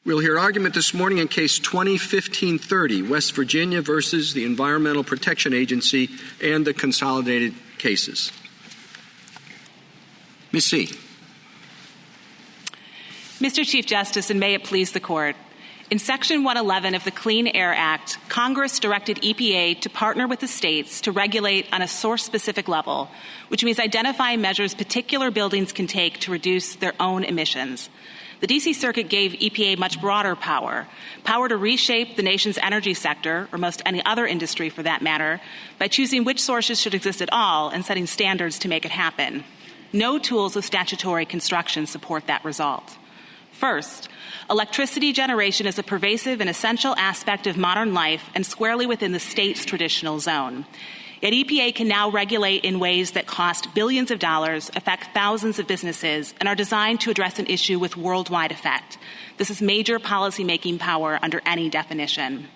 We'll hear argument this morning in Case 20-1530, West Virginia versus the Environmental Protection Agency and the consolidated cases. Ms. C. Mr. Chief Justice, and may it please the Court, in Section 111 of the Clean Air Act, Congress directed EPA to partner with the states to regulate on a source-specific level, which means identifying measures particular buildings can take to reduce their own emissions. The D.C. Circuit gave EPA much broader power to reshape the nation's energy sector, or most any other industry for that matter, by choosing which sources should exist at all and setting standards to make it happen. No tools of statutory construction support that result. First, electricity generation is a pervasive and essential aspect of modern life and squarely within the state's traditional zone. Yet EPA can now regulate in ways that cost billions of dollars, affect thousands of businesses, and are designed to address an issue with worldwide effect. This is major policymaking power under any definition.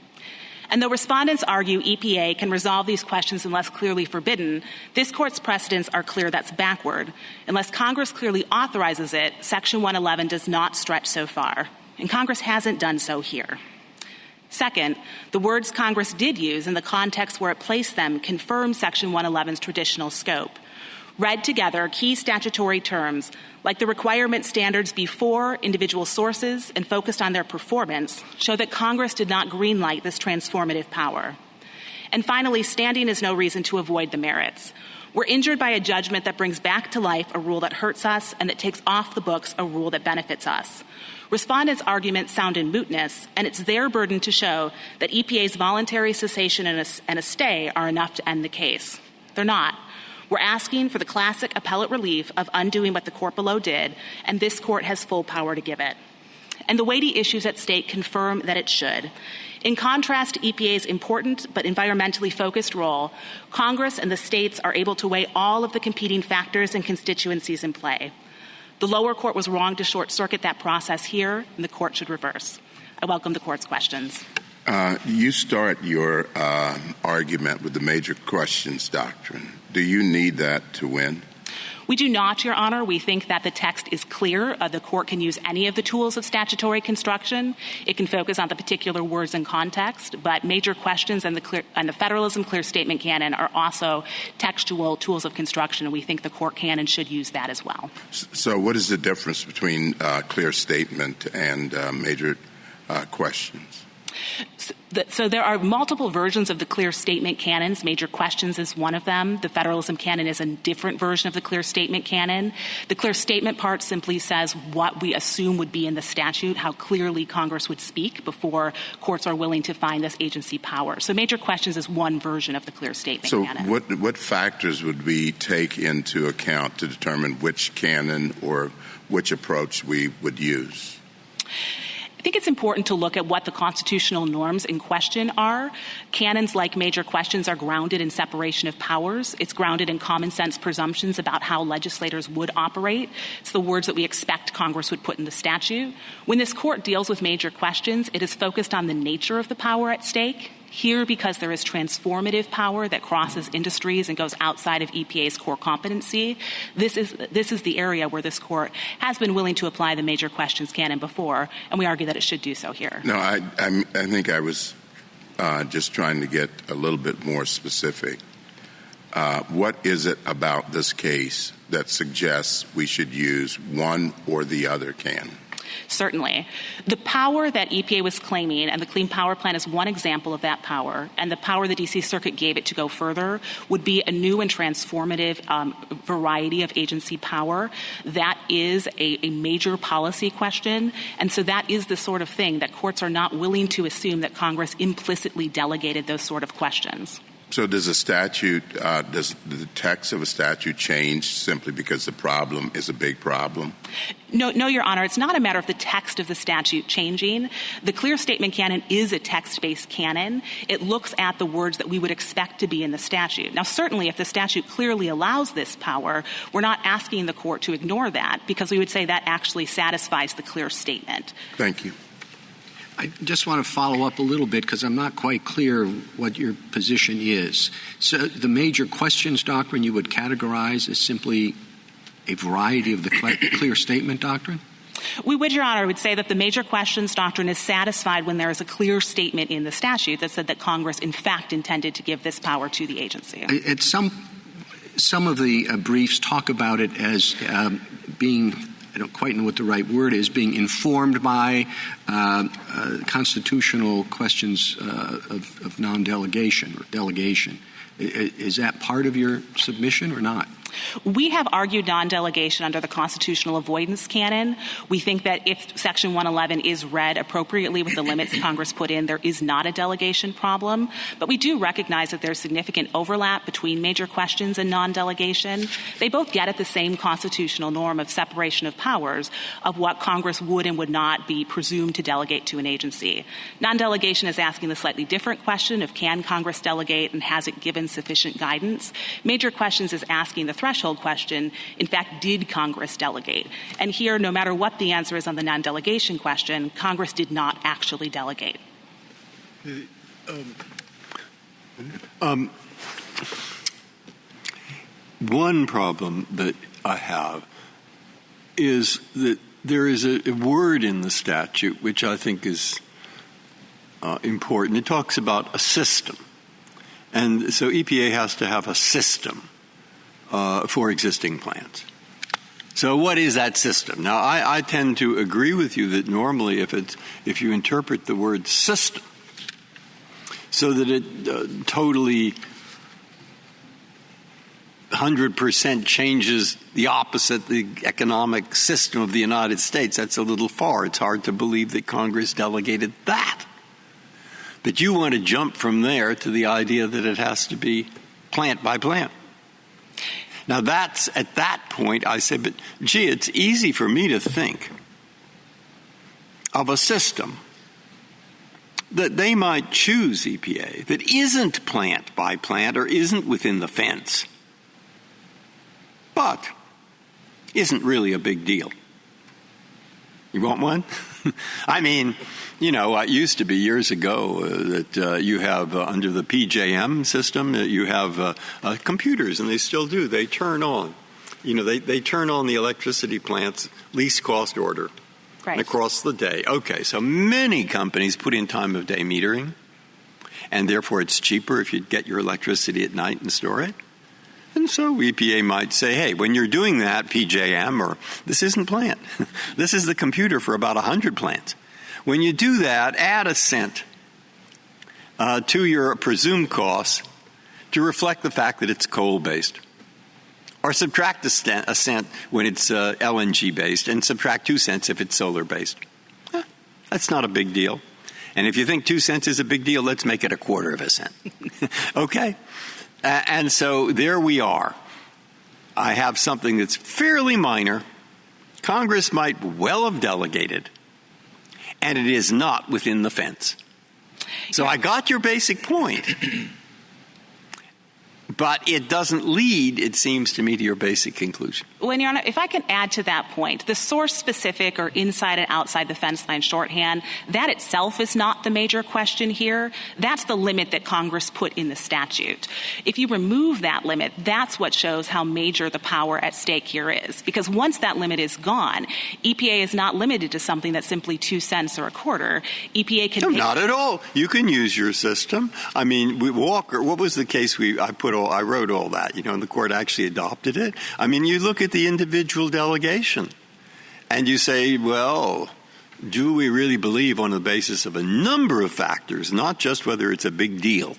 And though respondents argue EPA can resolve these questions unless clearly forbidden, this Court's precedents are clear that's backward. Unless Congress clearly authorizes it, Section 111 does not stretch so far. And Congress hasn't done so here. Second, the words Congress did use in the context where it placed them confirm Section 111's traditional scope. Read together, key statutory terms, like the requirement standards before individual sources and focused on their performance, show that Congress did not greenlight this transformative power. And finally, standing is no reason to avoid the merits. We're injured by a judgment that brings back to life a rule that hurts us and that takes off the books a rule that benefits us. Respondents' arguments sound in mootness, and it's their burden to show that EPA's voluntary cessation and a stay are enough to end the case. They're not. We're asking for the classic appellate relief of undoing what the court below did, and this court has full power to give it. And the weighty issues at stake confirm that it should. In contrast to EPA's important but environmentally focused role, Congress and the states are able to weigh all of the competing factors and constituencies in play. The lower court was wrong to short-circuit that process here, and the court should reverse. I welcome the court's questions. You start your argument with the major questions doctrine. Do you need that to win? We do not, Your Honor. We think that the text is clear. The court can use any of the tools of statutory construction. It can focus on the particular words and context, but major questions and the federalism clear statement canon are also textual tools of construction, and we think the court can and should use that as well. So what is the difference between clear statement and major questions? So there are multiple versions of the clear statement canons. Major questions is one of them. The federalism canon is a different version of the clear statement canon. The clear statement part simply says what we assume would be in the statute, how clearly Congress would speak before courts are willing to find this agency power. So major questions is one version of the clear statement canon. So what factors would we take into account to determine which canon or which approach we would use? I think it's important to look at what the constitutional norms in question are. Canons like major questions are grounded in separation of powers. It's grounded in common sense presumptions about how legislators would operate. It's the words that we expect Congress would put in the statute. When this court deals with major questions, it is focused on the nature of the power at stake. Here, because there is transformative power that crosses industries and goes outside of EPA's core competency, this is the area where this court has been willing to apply the major questions canon before, and we argue that it should do so here. No, I think I was just trying to get a little bit more specific. What is it about this case that suggests we should use one or the other canon? Certainly. The power that EPA was claiming, and the Clean Power Plan is one example of that power, and the power the D.C. Circuit gave it to go further would be a new and transformative variety of agency power. That is a major policy question, and so that is the sort of thing that courts are not willing to assume that Congress implicitly delegated those sort of questions. So does does the text of a statute change simply because the problem is a big problem? No, Your Honor. It's not a matter of the text of the statute changing. The clear statement canon is a text-based canon. It looks at the words that we would expect to be in the statute. Now, certainly, if the statute clearly allows this power, we're not asking the court to ignore that because we would say that actually satisfies the clear statement. Thank you. I just want to follow up a little bit because I'm not quite clear what your position is. So the major questions doctrine you would categorize as simply a variety of the clear statement doctrine? We would, Your Honor. I would say that the major questions doctrine is satisfied when there is a clear statement in the statute that said that Congress, in fact, intended to give this power to the agency. At some of the briefs talk about it as being, I don't quite know what the right word is, being informed by constitutional questions of non-delegation or delegation. Is that part of your submission or not? We have argued non-delegation under the constitutional avoidance canon. We think that if Section 111 is read appropriately with the limits Congress put in, there is not a delegation problem. But we do recognize that there's significant overlap between major questions and non-delegation. They both get at the same constitutional norm of separation of powers of what Congress would and would not be presumed to delegate to an agency. Non-delegation is asking the slightly different question of can Congress delegate and has it given sufficient guidance. Major questions is asking the threshold question, in fact, did Congress delegate? And here, no matter what the answer is on the non-delegation question, Congress did not actually delegate. One problem that I have is that there is a word in the statute which I think is important. It talks about a system. And so EPA has to have a system for existing plants. So what is that system? Now, I tend to agree with you that normally if you interpret the word system so that it totally 100% changes the opposite, the economic system of the United States, that's a little far. It's hard to believe that Congress delegated that. But you want to jump from there to the idea that it has to be plant by plant. Now, that's at that point I say, but gee, it's easy for me to think of a system that they might choose, EPA, that isn't plant by plant or isn't within the fence, but isn't really a big deal. You want one? I mean, you know, it used to be years ago that you have under the PJM system, you have computers, and they still do. They turn on. You know, they turn on the electricity plants, least cost order, right, across the day. Okay, so many companies put in time of day metering, and therefore it's cheaper if you get your electricity at night and store it. And so EPA might say, hey, when you're doing that, PJM, or this isn't plant. This is the computer for about 100 plants. When you do that, add a cent to your presumed costs to reflect the fact that it's coal-based. Or subtract a cent when it's LNG-based and subtract 2 cents if it's solar-based. That's not a big deal. And if you think 2 cents is a big deal, let's make it a quarter of a cent. Okay? And so there we are. I have something that's fairly minor. Congress might well have delegated, and it is not within the fence. So I got your basic point. But it doesn't lead, it seems to me, to your basic conclusion. Well, Your Honor, if I can add to that point, the source-specific or inside and outside the fence line shorthand, that itself is not the major question here. That's the limit that Congress put in the statute. If you remove that limit, that's what shows how major the power at stake here is. Because once that limit is gone, EPA is not limited to something that's simply 2 cents or a quarter. EPA can... No, not at all. You can use your system. I mean, Walker, what was the case I wrote all that, and the court actually adopted it. I mean, you look at the individual delegation and you say, well, do we really believe on the basis of a number of factors, not just whether it's a big deal,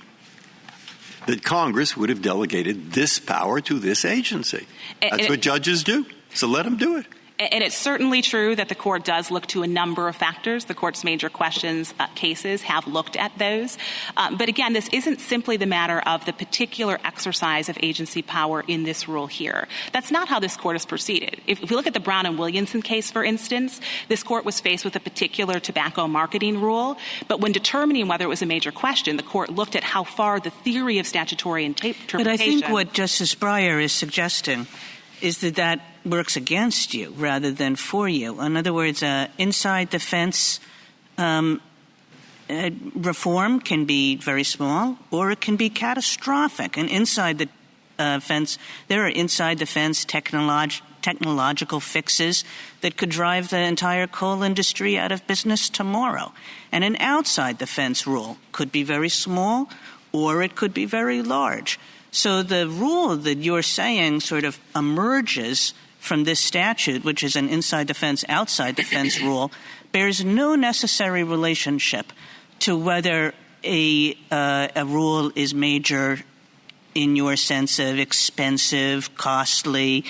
that Congress would have delegated this power to this agency? That's what judges do. So let them do it. And it's certainly true that the court does look to a number of factors. The court's major questions cases have looked at those. But again, this isn't simply the matter of the particular exercise of agency power in this rule here. That's not how this court has proceeded. If we look at the Brown and Williamson case, for instance, this court was faced with a particular tobacco marketing rule. But when determining whether it was a major question, the court looked at how far the theory of statutory interpretation... But I think what Justice Breyer is suggesting is that works against you rather than for you. In other words, inside the fence reform can be very small or it can be catastrophic. And inside the fence, there are inside the fence technological fixes that could drive the entire coal industry out of business tomorrow. And an outside-the-fence rule could be very small or it could be very large. So the rule that you're saying sort of emerges from this statute, which is an inside-the-fence, outside-the-fence rule, bears no necessary relationship to whether a rule is major in your sense of expensive, costly,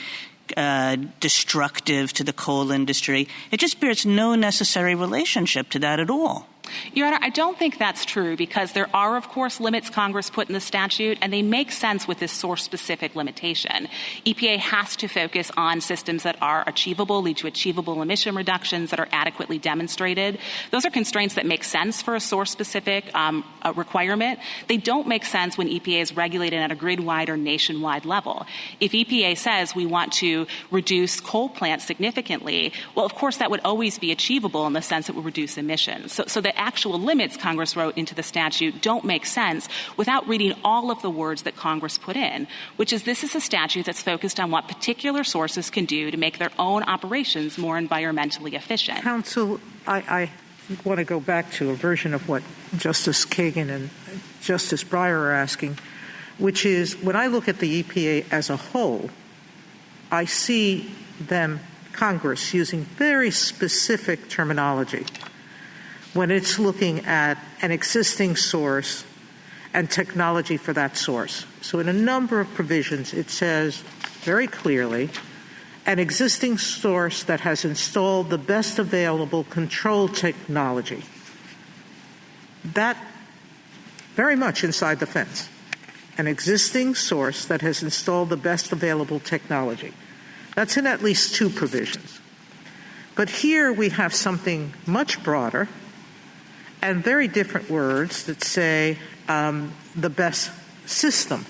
destructive to the coal industry. It just bears no necessary relationship to that at all. Your Honor, I don't think that's true because there are, of course, limits Congress put in the statute, and they make sense with this source-specific limitation. EPA has to focus on systems that are achievable, lead to achievable emission reductions that are adequately demonstrated. Those are constraints that make sense for a source-specific requirement. They don't make sense when EPA is regulated at a grid-wide or nationwide level. If EPA says we want to reduce coal plants significantly, well, of course, that would always be achievable in the sense it would reduce emissions. So the actual limits Congress wrote into the statute don't make sense without reading all of the words that Congress put in, which is this is a statute that's focused on what particular sources can do to make their own operations more environmentally efficient. Counsel, I want to go back to a version of what Justice Kagan and Justice Breyer are asking, which is when I look at the EPA as a whole, I see them, Congress, using very specific terminology when it's looking at an existing source and technology for that source. So in a number of provisions, it says very clearly, an existing source that has installed the best available control technology. That very much inside the fence. An existing source that has installed the best available technology. That's in at least two provisions. But here we have something much broader and very different words that say the best system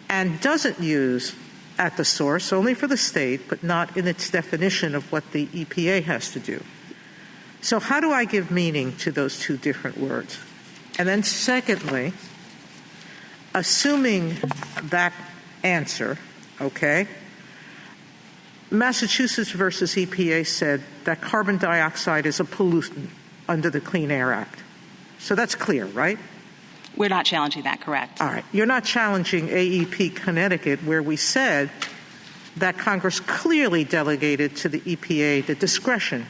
and doesn't use at the source only for the state, but not in its definition of what the EPA has to do. So how do I give meaning to those two different words? And then secondly, assuming that answer, okay, Massachusetts versus EPA said that carbon dioxide is a pollutant under the Clean Air Act. So that's clear, right? We're not challenging that, correct? All right. You're not challenging AEP Connecticut, where we said that Congress clearly delegated to the EPA the discretion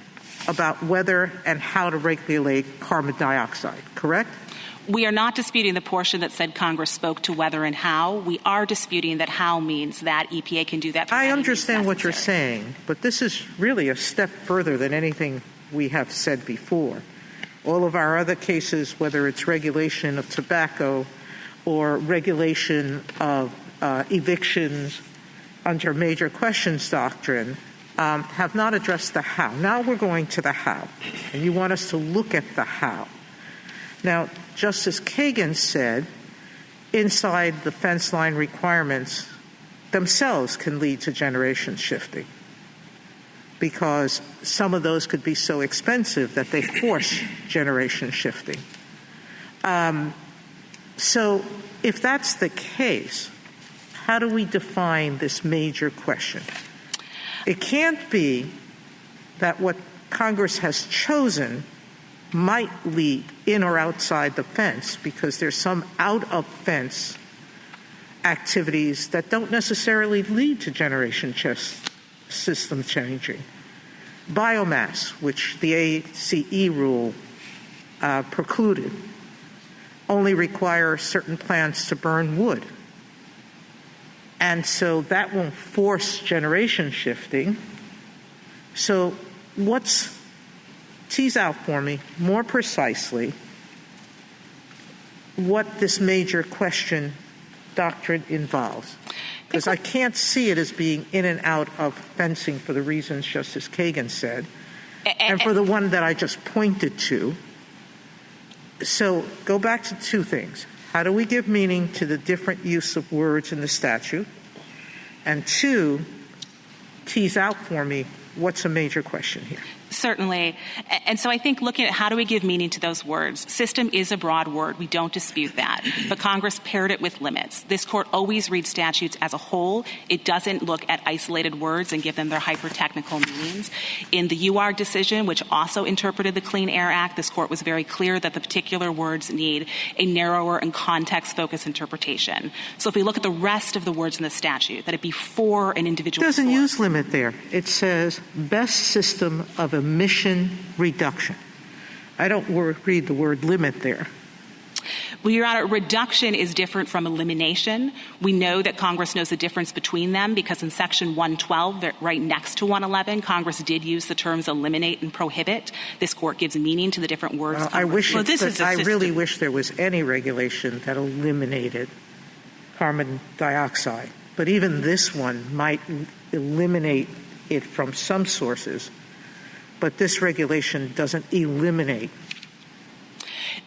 about whether and how to regulate carbon dioxide, correct? We are not disputing the portion that said Congress spoke to whether and how. We are disputing that how means that EPA can do that. I understand what you're saying, but this is really a step further than anything we have said before. All of our other cases, whether it's regulation of tobacco or regulation of evictions under major questions doctrine, have not addressed the how. Now we're going to the how, and you want us to look at the how. Now, Justice Kagan said inside the fence line requirements themselves can lead to generation shifting because some of those could be so expensive that they force generation shifting. So if that's the case, how do we define this major question? It can't be that what Congress has chosen might lead in or outside the fence because there's some out-of-fence activities that don't necessarily lead to generation system changing. Biomass, which the ACE rule precluded, only require certain plants to burn wood. And so that won't force generation shifting. So tease out for me more precisely what this major question doctrine involves. Because I can't see it as being in and out of fencing for the reasons Justice Kagan said, and for the one that I just pointed to. So go back to two things. How do we give meaning to the different use of words in the statute? And two, tease out for me what's a major question here. Certainly. And so I think looking at how do we give meaning to those words, system is a broad word. We don't dispute that. But Congress paired it with limits. This court always reads statutes as a whole. It doesn't look at isolated words and give them their hyper-technical meanings. In the UR decision, which also interpreted the Clean Air Act, this court was very clear that the particular words need a narrower and context-focused interpretation. So if we look at the rest of the words in the statute, that it be for an individual It doesn't source. use limit there. It says best system of emission reduction. I don't read the word limit there. Well, Your Honor, reduction is different from elimination. We know that Congress knows the difference between them because in Section 112, right next to 111, Congress did use the terms eliminate and prohibit. This court gives meaning to the different words. I really wish there was any regulation that eliminated carbon dioxide. But even this one might eliminate it from some sources. But this regulation doesn't eliminate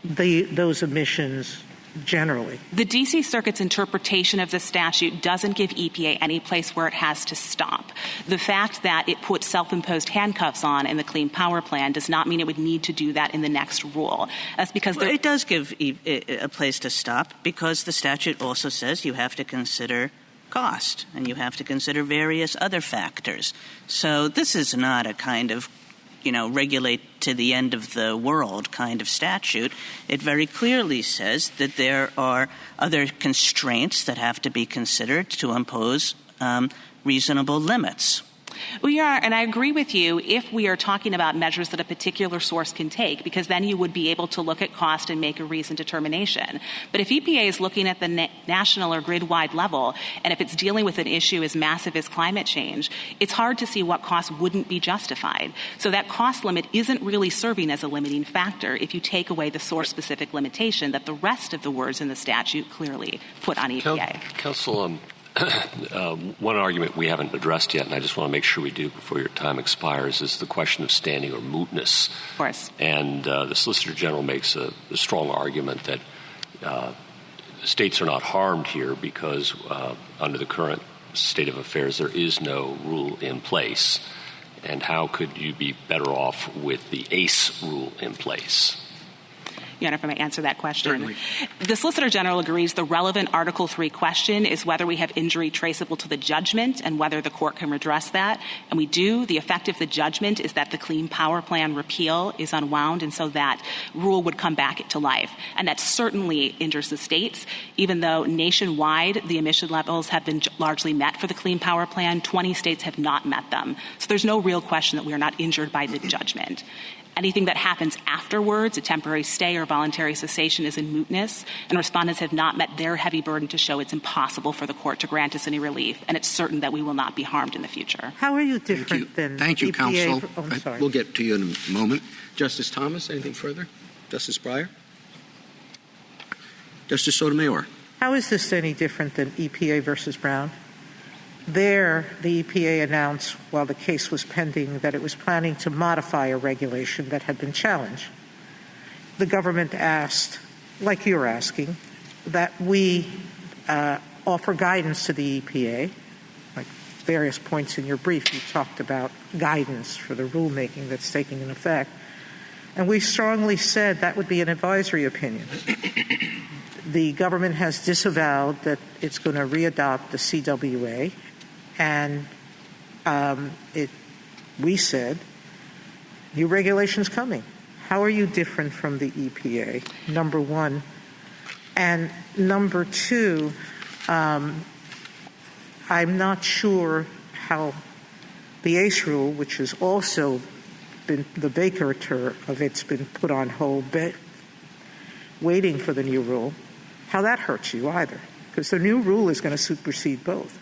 those emissions generally. The D.C. Circuit's interpretation of the statute doesn't give EPA any place where it has to stop. The fact that it put self-imposed handcuffs on in the Clean Power Plan does not mean it would need to do that in the next rule. That's because it does give a place to stop because the statute also says you have to consider cost and you have to consider various other factors. So this is not a kind of regulate to the end of the world kind of statute. It very clearly says that there are other constraints that have to be considered to impose reasonable limits. We are, and I agree with you if we are talking about measures that a particular source can take, because then you would be able to look at cost and make a reasoned determination. But if EPA is looking at the national or grid-wide level, and if it's dealing with an issue as massive as climate change, it's hard to see what cost wouldn't be justified. So that cost limit isn't really serving as a limiting factor if you take away the source-specific limitation that the rest of the words in the statute clearly put on EPA. Counsel, one argument we haven't addressed yet, and I just want to make sure we do before your time expires, is the question of standing or mootness. Of course. And the Solicitor General makes a strong argument that states are not harmed here because under the current state of affairs there is no rule in place. And how could you be better off with the ACE rule in place? Your Honor, if I may answer that question. Certainly. The Solicitor General agrees the relevant Article 3 question is whether we have injury traceable to the judgment and whether the court can redress that. And we do. The effect of the judgment is that the Clean Power Plan repeal is unwound, and so that rule would come back to life. And that certainly injures the states. Even though nationwide the emission levels have been largely met for the Clean Power Plan, 20 states have not met them. So there's no real question that we are not injured by the judgment. Anything that happens afterwards, a temporary stay or voluntary cessation, is in mootness, and respondents have not met their heavy burden to show it's impossible for the court to grant us any relief, and it's certain that we will not be harmed in the future. How are you different than Thank you, EPA? counsel. I'm sorry. We'll get to you in a moment. Justice Thomas, anything further? Justice Breyer? Justice Sotomayor? How is this any different than EPA versus Brown? There, the EPA announced while the case was pending that it was planning to modify a regulation that had been challenged. The government asked, like you're asking, that we offer guidance to the EPA. Like various points in your brief, you talked about guidance for the rulemaking that's taking in effect. And we strongly said that would be an advisory opinion. The government has disavowed that it's going to readopt the CWA. And we said, new regulations coming. How are you different from the EPA, number one? And number two, I'm not sure how the ACE rule, which has also been the vacatur of it's been put on hold, waiting for the new rule, how that hurts you either, because the new rule is going to supersede both.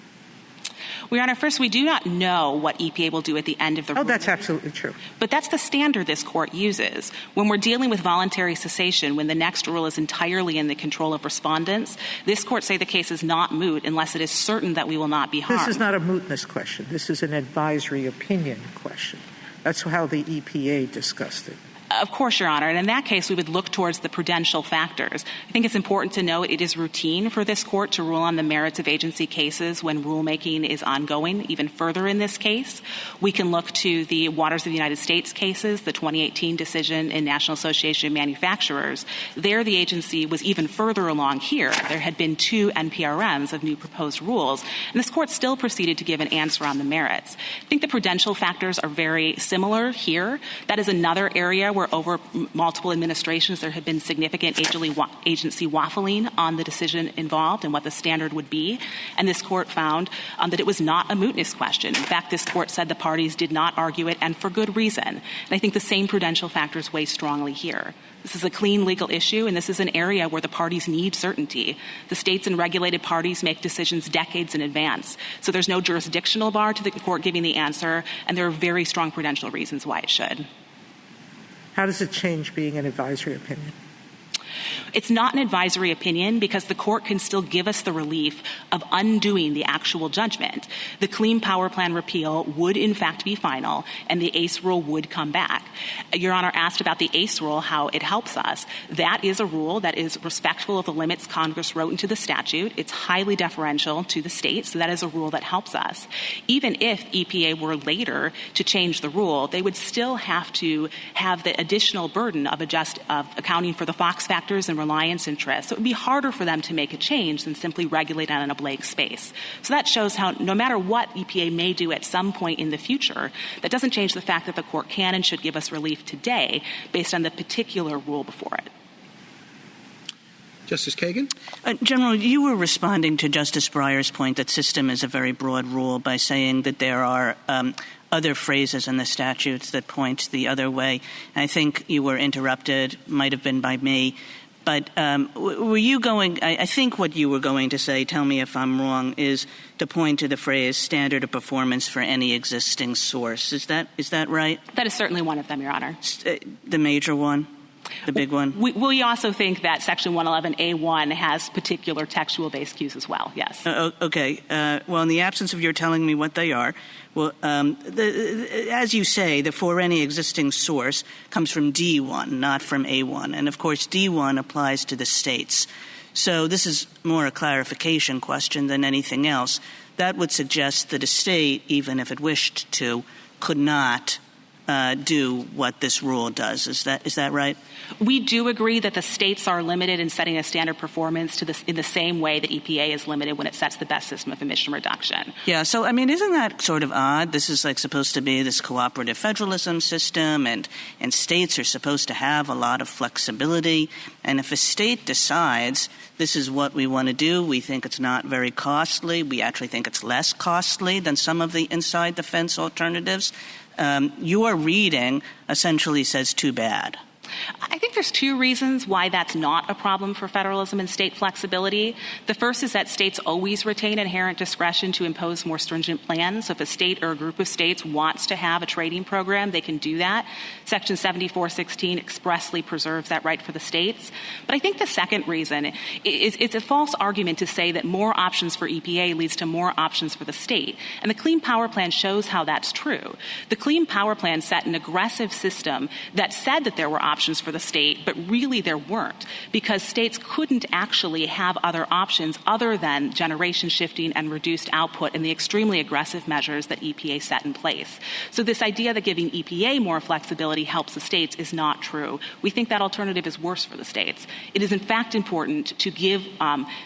Well, Your Honor, first, we do not know what EPA will do at the end of the rule. Oh, that's absolutely true. But that's the standard this court uses. When we're dealing with voluntary cessation, when the next rule is entirely in the control of respondents, this court say the case is not moot unless it is certain that we will not be harmed. This is not a mootness question. This is an advisory opinion question. That's how the EPA discussed it. Of course, Your Honor. And in that case, we would look towards the prudential factors. I think it's important to note it is routine for this court to rule on the merits of agency cases when rulemaking is ongoing. Even further in this case, we can look to the Waters of the United States cases, the 2018 decision in National Association of Manufacturers. There, the agency was even further along here. There had been 2 NPRMs of new proposed rules, and this court still proceeded to give an answer on the merits. I think the prudential factors are very similar here. That is another area where over multiple administrations there had been significant agency waffling on the decision involved and what the standard would be. And this court found that it was not a mootness question. In fact, this court said the parties did not argue it, and for good reason. And I think the same prudential factors weigh strongly here. This is a clean legal issue, and this is an area where the parties need certainty. The states and regulated parties make decisions decades in advance. So there's no jurisdictional bar to the court giving the answer, and there are very strong prudential reasons why it should. How does it change being an advisory opinion? It's not an advisory opinion because the court can still give us the relief of undoing the actual judgment. The Clean Power Plan repeal would, in fact, be final, and the ACE rule would come back. Your Honor asked about the ACE rule, how it helps us. That is a rule that is respectful of the limits Congress wrote into the statute. It's highly deferential to the states, so that is a rule that helps us. Even if EPA were later to change the rule, they would still have to have the additional burden of accounting for the Fox factors and reliance interests. So it would be harder for them to make a change than simply regulate on a blank space. So that shows how no matter what EPA may do at some point in the future, that doesn't change the fact that the court can and should give us relief today based on the particular rule before it. Justice Kagan? General, you were responding to Justice Breyer's point that system is a very broad rule by saying that there are other phrases in the statutes that point the other way. I think you were interrupted, might have been by me. But were you going – I think what you were going to say, tell me if I'm wrong, is to point to the phrase standard of performance for any existing source. Is that right? That is certainly one of them, Your Honor. The major one? The big one? We also think that Section 111A1 has particular textual-based cues as well, yes. Okay. Well, in the absence of your telling me what they are, well, as you say, the for any existing source comes from D1, not from A1. And, of course, D1 applies to the states. So this is more a clarification question than anything else. That would suggest that a state, even if it wished to, could not do what this rule does. Is that right? We do agree that the states are limited in setting a standard performance in the same way that EPA is limited when it sets the best system of emission reduction. Yeah, so, I mean, isn't that sort of odd? This is supposed to be this cooperative federalism system, and states are supposed to have a lot of flexibility. And if a state decides this is what we want to do, we think it's not very costly, we actually think it's less costly than some of the inside the fence alternatives, your reading essentially says too bad. I think there's two reasons why that's not a problem for federalism and state flexibility. The first is that states always retain inherent discretion to impose more stringent plans. So if a state or a group of states wants to have a trading program, they can do that. Section 7416 expressly preserves that right for the states. But I think the second reason is it's a false argument to say that more options for EPA leads to more options for the state. And the Clean Power Plan shows how that's true. The Clean Power Plan set an aggressive system that said that there were options for the state, but really there weren't, because states couldn't actually have other options other than generation shifting and reduced output and the extremely aggressive measures that EPA set in place. So this idea that giving EPA more flexibility helps the states is not true. We think that alternative is worse for the states. It is in fact important to give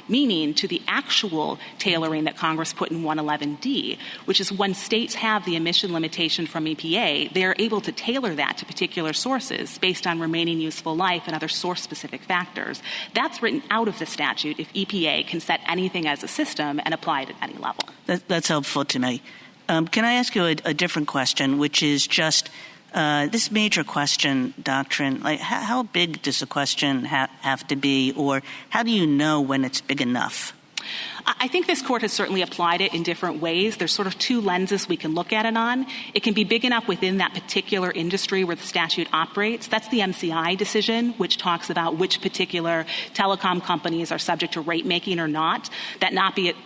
meaning to the actual tailoring that Congress put in 111D, which is when states have the emission limitation from EPA, they are able to tailor that to particular sources based on remaining useful life and other source-specific factors. That's written out of the statute if EPA can set anything as a system and apply it at any level. That's helpful to me. Can I ask you a different question, which is just this major question doctrine, like how big does a question have to be, or how do you know when it's big enough? I think this court has certainly applied it in different ways. There's sort of two lenses we can look at it on. It can be big enough within that particular industry where the statute operates. That's the MCI decision, which talks about which particular telecom companies are subject to rate making or not. That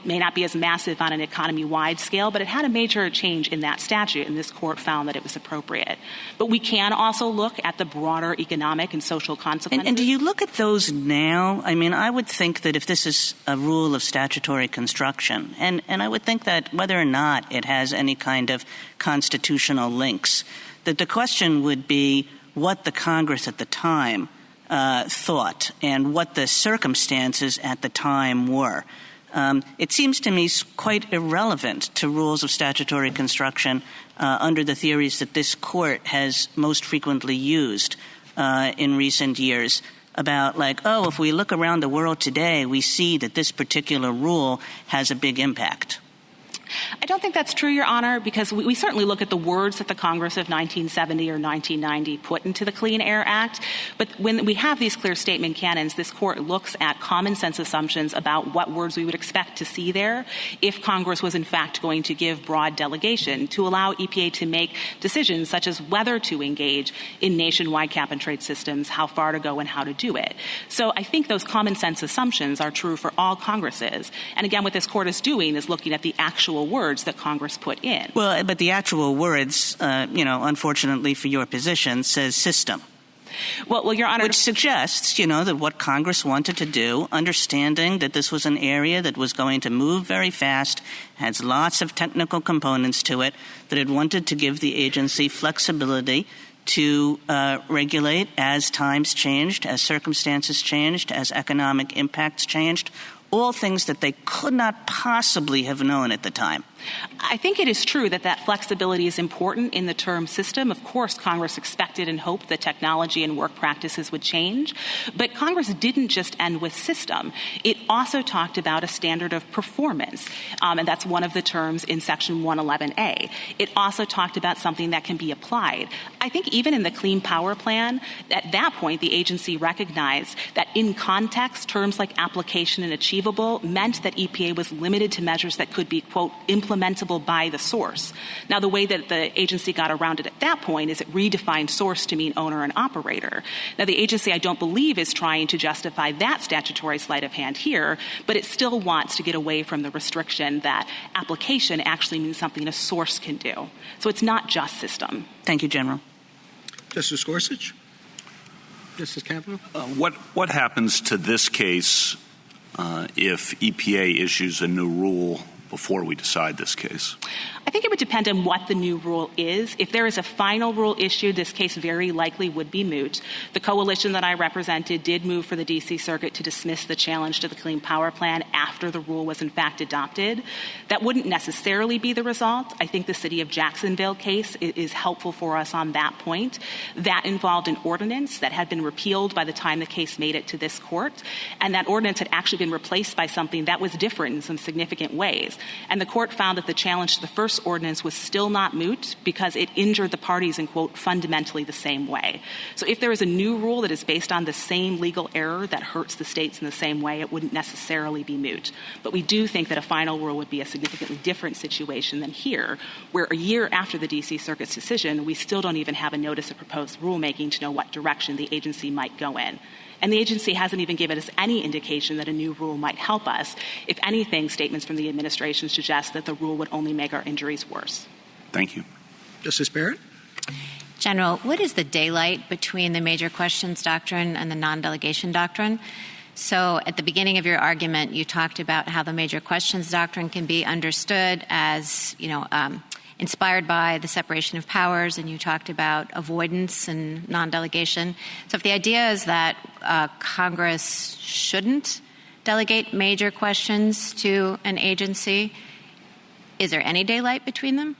may not be as massive on an economy-wide scale, but it had a major change in that statute, and this court found that it was appropriate. But we can also look at the broader economic and social consequences. And do you look at those now? I mean, I would think that if this is a rule of statutory construction, and I would think that whether or not it has any kind of constitutional links, that the question would be what the Congress at the time thought and what the circumstances at the time were. It seems to me quite irrelevant to rules of statutory construction under the theories that this court has most frequently used in recent years about if we look around the world today, we see that this particular rule has a big impact. I don't think that's true, Your Honor, because we certainly look at the words that the Congress of 1970 or 1990 put into the Clean Air Act. But when we have these clear statement canons, this court looks at common sense assumptions about what words we would expect to see there if Congress was in fact going to give broad delegation to allow EPA to make decisions such as whether to engage in nationwide cap-and-trade systems, how far to go, and how to do it. So I think those common sense assumptions are true for all Congresses. And again, what this court is doing is looking at the actual words that Congress put in. Well, but the actual words, unfortunately for your position, says system. Well, Your Honor. Which suggests, that what Congress wanted to do, understanding that this was an area that was going to move very fast, has lots of technical components to it, that it wanted to give the agency flexibility to regulate as times changed, as circumstances changed, as economic impacts changed, all things that they could not possibly have known at the time. I think it is true that flexibility is important in the term system. Of course, Congress expected and hoped that technology and work practices would change. But Congress didn't just end with system. It also talked about a standard of performance, and that's one of the terms in Section 111A. It also talked about something that can be applied. I think even in the Clean Power Plan, at that point, the agency recognized that in context, terms like application and achievable meant that EPA was limited to measures that could be, quote, implementable by the source. Now, the way that the agency got around it at that point is it redefined source to mean owner and operator. Now, the agency, I don't believe, is trying to justify that statutory sleight of hand here, but it still wants to get away from the restriction that application actually means something a source can do. So it's not just system. Thank you, General. Justice Gorsuch? Justice Kavanaugh? What happens to this case if EPA issues a new rule before we decide this case? I think it would depend on what the new rule is. If there is a final rule issued, this case very likely would be moot. The coalition that I represented did move for the D.C. Circuit to dismiss the challenge to the Clean Power Plan after the rule was in fact adopted. That wouldn't necessarily be the result. I think the City of Jacksonville case is helpful for us on that point. That involved an ordinance that had been repealed by the time the case made it to this court, and that ordinance had actually been replaced by something that was different in some significant ways. And the court found that the challenge to the first ordinance was still not moot because it injured the parties in, quote, fundamentally the same way. So if there is a new rule that is based on the same legal error that hurts the states in the same way, it wouldn't necessarily be moot. But we do think that a final rule would be a significantly different situation than here, where a year after the D.C. Circuit's decision, we still don't even have a notice of proposed rulemaking to know what direction the agency might go in. And the agency hasn't even given us any indication that a new rule might help us. If anything, statements from the administration suggest that the rule would only make our injuries worse. Thank you. Justice Barrett? General, what is the daylight between the major questions doctrine and the non-delegation doctrine? So at the beginning of your argument, you talked about how the major questions doctrine can be understood as, inspired by the separation of powers, and you talked about avoidance and non-delegation. So if the idea is that Congress shouldn't delegate major questions to an agency, is there any daylight between them?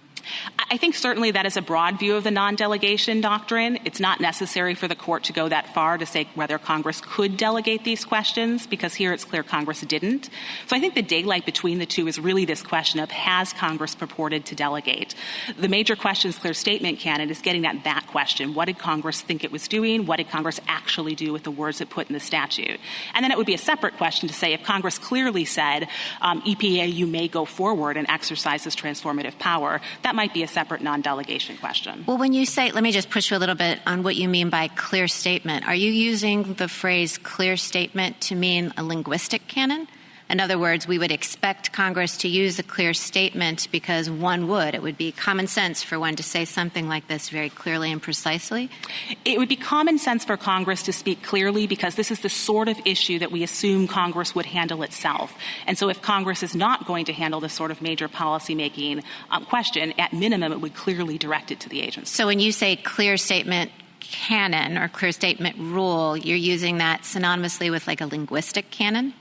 I think certainly that is a broad view of the non-delegation doctrine. It's not necessary for the court to go that far to say whether Congress could delegate these questions, because here it's clear Congress didn't. So I think the daylight between the two is really this question of, has Congress purported to delegate? The major questions clear statement canon is getting at that question. What did Congress think it was doing? What did Congress actually do with the words it put in the statute? And then it would be a separate question to say, if Congress clearly said, EPA, you may go forward and exercise this transformative power, that might be a separate non-delegation question. Well, when you say, let me just push you a little bit on what you mean by clear statement. Are you using the phrase clear statement to mean a linguistic canon? In other words, we would expect Congress to use a clear statement because one would. It would be common sense for one to say something like this very clearly and precisely. It would be common sense for Congress to speak clearly because this is the sort of issue that we assume Congress would handle itself. And so if Congress is not going to handle this sort of major policymaking question, at minimum, it would clearly direct it to the agency. So when you say clear statement canon or clear statement rule, you're using that synonymously with like a linguistic canon?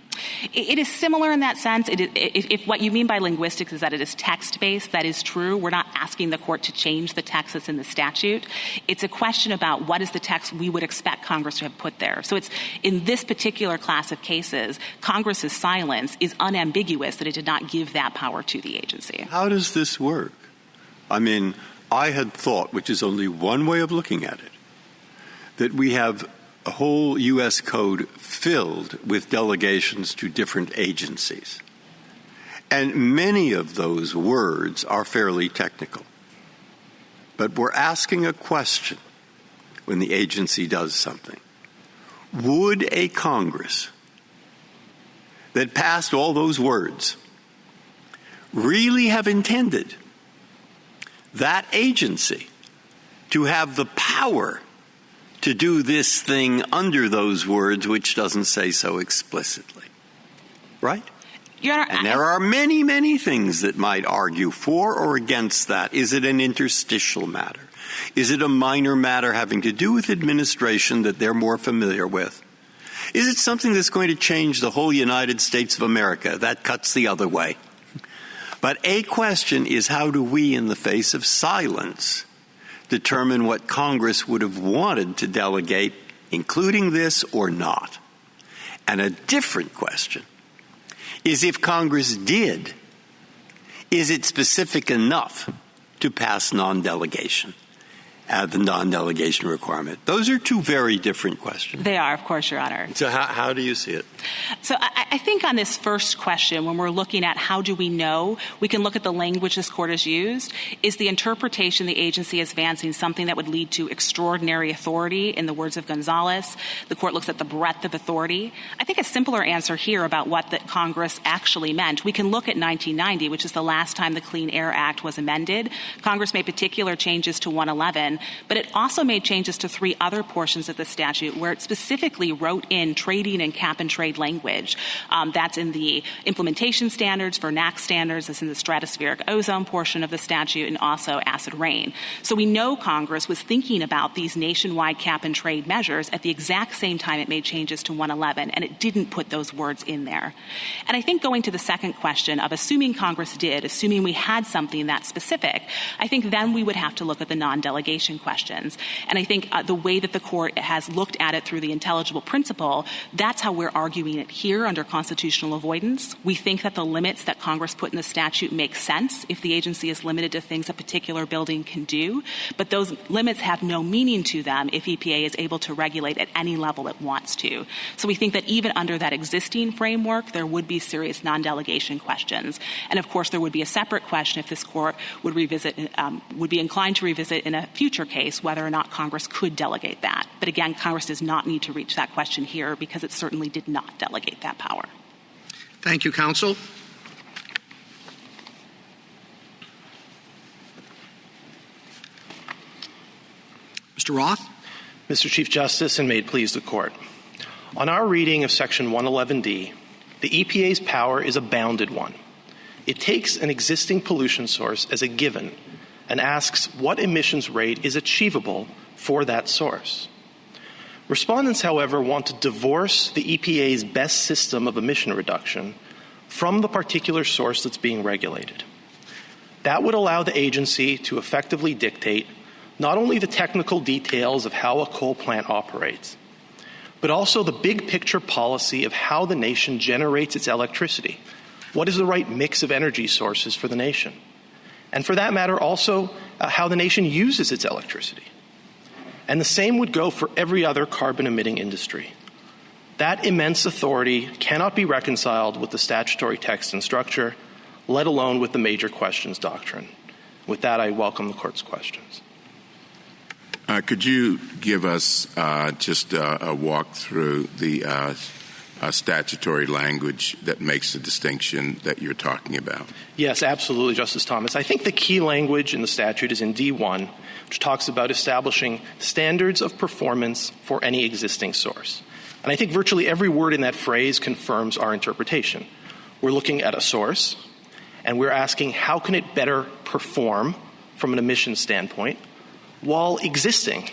It is similar in that sense. If what you mean by linguistics is that it is text-based, that is true. We're not asking the court to change the text that's in the statute. It's a question about what is the text we would expect Congress to have put there. So it's in this particular class of cases, Congress's silence is unambiguous that it did not give that power to the agency. How does this work? I mean, I had thought, which is only one way of looking at it, that we have a whole U.S. code filled with delegations to different agencies. And many of those words are fairly technical. But we're asking a question when the agency does something. Would a Congress that passed all those words really have intended that agency to have the power to do this thing under those words, which doesn't say so explicitly? Right? Your Honor, and there are many, many things that might argue for or against that. Is it an interstitial matter? Is it a minor matter having to do with administration that they're more familiar with? Is it something that's going to change the whole United States of America? That cuts the other way. But a question is, how do we, in the face of silence, determine what Congress would have wanted to delegate, including this or not? And a different question is, if Congress did, is it specific enough to pass non-delegation, the non-delegation requirement? Those are two very different questions. They are, of course, Your Honor. So how do you see it? So I think on this first question, when we're looking at how do we know, we can look at the language this court has used. Is the interpretation the agency is advancing something that would lead to extraordinary authority, in the words of Gonzalez? The court looks at the breadth of authority. I think a simpler answer here about what the Congress actually meant, we can look at 1990, which is the last time the Clean Air Act was amended. Congress made particular changes to 111, but it also made changes to 3 other portions of the statute where it specifically wrote in trading and cap-and-trade language. That's in the implementation standards for NAAQS standards. That's in the stratospheric ozone portion of the statute, and also acid rain. So we know Congress was thinking about these nationwide cap-and-trade measures at the exact same time it made changes to 111, and it didn't put those words in there. And I think going to the second question of assuming Congress did, assuming we had something that specific, I think then we would have to look at the non-delegation questions. And I think the way that the court has looked at it through the intelligible principle, that's how we're arguing it here under constitutional avoidance. We think that the limits that Congress put in the statute make sense if the agency is limited to things a particular building can do, but those limits have no meaning to them if EPA is able to regulate at any level it wants to. So we think that even under that existing framework, there would be serious non-delegation questions. And of course, there would be a separate question if this court would revisit, would be inclined to revisit in a future case whether or not Congress could delegate that. But again, Congress does not need to reach that question here because it certainly did not delegate that power. Thank you, counsel. Mr. Roth. Mr. Chief Justice, and may it please the Court. On our reading of Section 111D, the EPA's power is a bounded one. It takes an existing pollution source as a given and asks what emissions rate is achievable for that source. Respondents, however, want to divorce the EPA's best system of emission reduction from the particular source that's being regulated. That would allow the agency to effectively dictate not only the technical details of how a coal plant operates, but also the big picture policy of how the nation generates its electricity. What is the right mix of energy sources for the nation? And for that matter, also how the nation uses its electricity. And the same would go for every other carbon-emitting industry. That immense authority cannot be reconciled with the statutory text and structure, let alone with the major questions doctrine. With that, I welcome the Court's questions. Could you give us just a walk through the statutory language that makes the distinction that you're talking about? Yes, absolutely, Justice Thomas. I think the key language in the statute is in D1, which talks about establishing standards of performance for any existing source. And I think virtually every word in that phrase confirms our interpretation. We're looking at a source, and we're asking how can it better perform from an emissions standpoint while existing.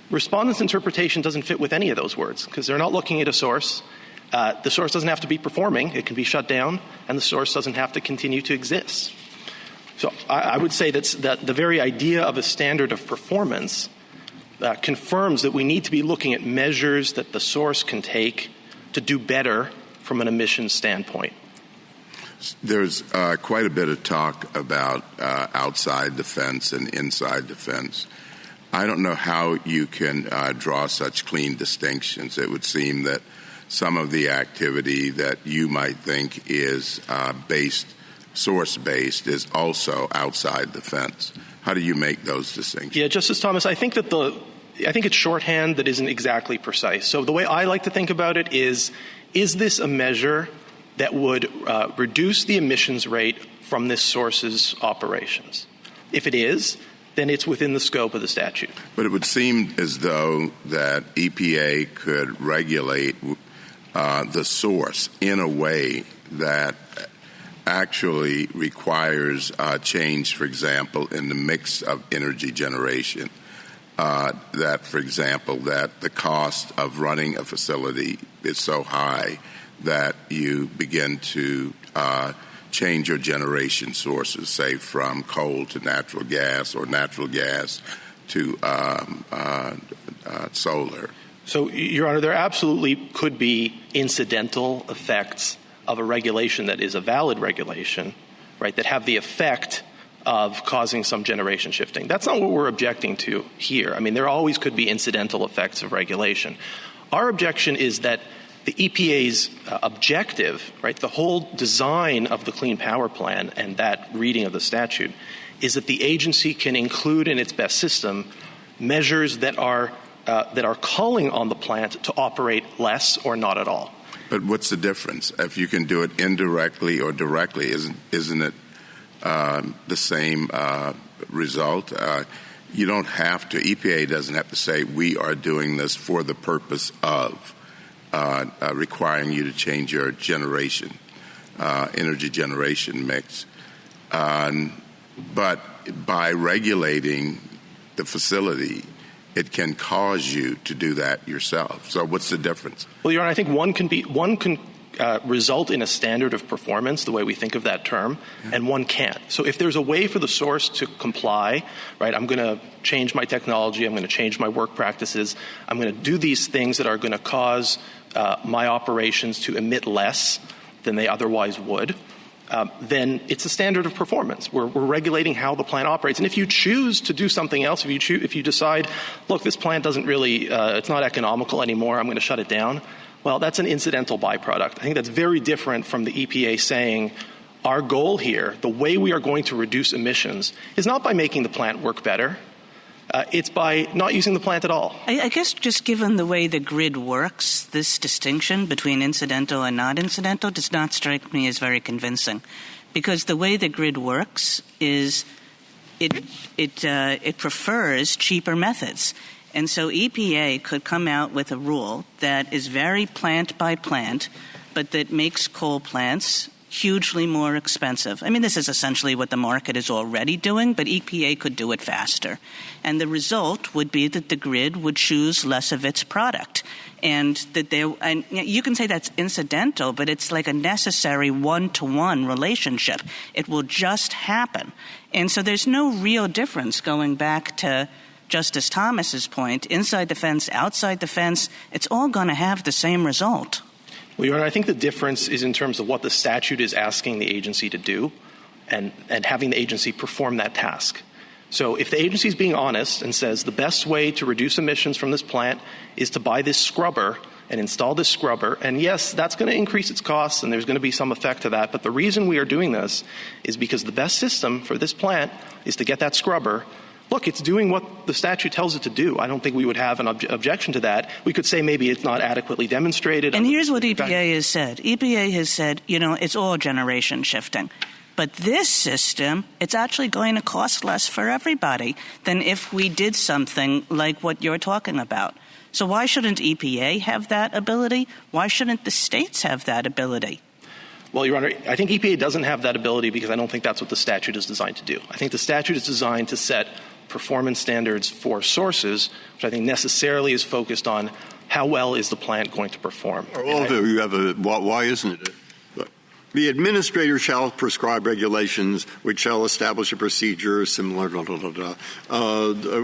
Respondents' interpretation doesn't fit with any of those words because they're not looking at a source. The source doesn't have to be performing. It can be shut down, and the source doesn't have to continue to exist. So I would say that the very idea of a standard of performance confirms that we need to be looking at measures that the source can take to do better from an emissions standpoint. There's quite a bit of talk about outside the fence and inside the fence. I don't know how you can draw such clean distinctions. It would seem that some of the activity that you might think is source-based is also outside the fence. How do you make those distinctions? Yeah, Justice Thomas, I think it's shorthand that isn't exactly precise. So the way I like to think about it is this a measure that would reduce the emissions rate from this source's operations? If it is, then it's within the scope of the statute. But it would seem as though that EPA could regulate the source in a way that actually requires change, for example, in the mix of energy generation. That, for example, that the cost of running a facility is so high that you begin to change your generation sources, say from coal to natural gas or natural gas to solar. So, Your Honor, there absolutely could be incidental effects of a regulation that is a valid regulation, right, that have the effect of causing some generation shifting. That's not what we're objecting to here. I mean, there always could be incidental effects of regulation. Our objection is that the EPA's objective, right, the whole design of the Clean Power Plan and that reading of the statute is that the agency can include in its best system measures that are calling on the plant to operate less or not at all. But what's the difference? If you can do it indirectly or directly, isn't it the same result? You don't have to. EPA doesn't have to say we are doing this for the purpose of requiring you to change your energy generation mix. But by regulating the facility, it can cause you to do that yourself. So what's the difference? Well, Your Honor, I think one can result in a standard of performance, the way we think of that term, and one can't. So if there's a way for the source to comply, right, I'm going to change my technology, I'm going to change my work practices, I'm going to do these things that are going to cause my operations to emit less than they otherwise would, then it's a standard of performance. We're regulating how the plant operates. And if you choose to do something else, if you decide, look, this plant doesn't really, it's not economical anymore, I'm going to shut it down, well, that's an incidental byproduct. I think that's very different from the EPA saying our goal here, the way we are going to reduce emissions, is not by making the plant work better. It's by not using the plant at all. I guess just given the way the grid works, this distinction between incidental and not incidental does not strike me as very convincing. Because the way the grid works is it prefers cheaper methods. And so EPA could come out with a rule that is very plant by plant, but that makes coal plants hugely more expensive. I mean, this is essentially what the market is already doing, but EPA could do it faster. And the result would be that the grid would choose less of its product. And that and you can say that's incidental, but it's like a necessary one-to-one relationship. It will just happen. And so there's no real difference going back to Justice Thomas's point. Inside the fence, outside the fence, it's all going to have the same result. Well, Your Honor, I think the difference is in terms of what the statute is asking the agency to do and having the agency perform that task. So if the agency is being honest and says the best way to reduce emissions from this plant is to buy this scrubber and install this scrubber, and yes, that's going to increase its costs and there's going to be some effect to that, but the reason we are doing this is because the best system for this plant is to get that scrubber. Look, it's doing what the statute tells it to do. I don't think we would have an objection to that. We could say maybe it's not adequately demonstrated. And here's what EPA has said. EPA has said, it's all generation shifting. But this system, it's actually going to cost less for everybody than if we did something like what you're talking about. So why shouldn't EPA have that ability? Why shouldn't the states have that ability? Well, Your Honor, I think EPA doesn't have that ability because I don't think that's what the statute is designed to do. I think the statute is designed to set performance standards for sources, which I think necessarily is focused on how well is the plant going to perform. Although you have why isn't it? The administrator shall prescribe regulations which shall establish a procedure similar,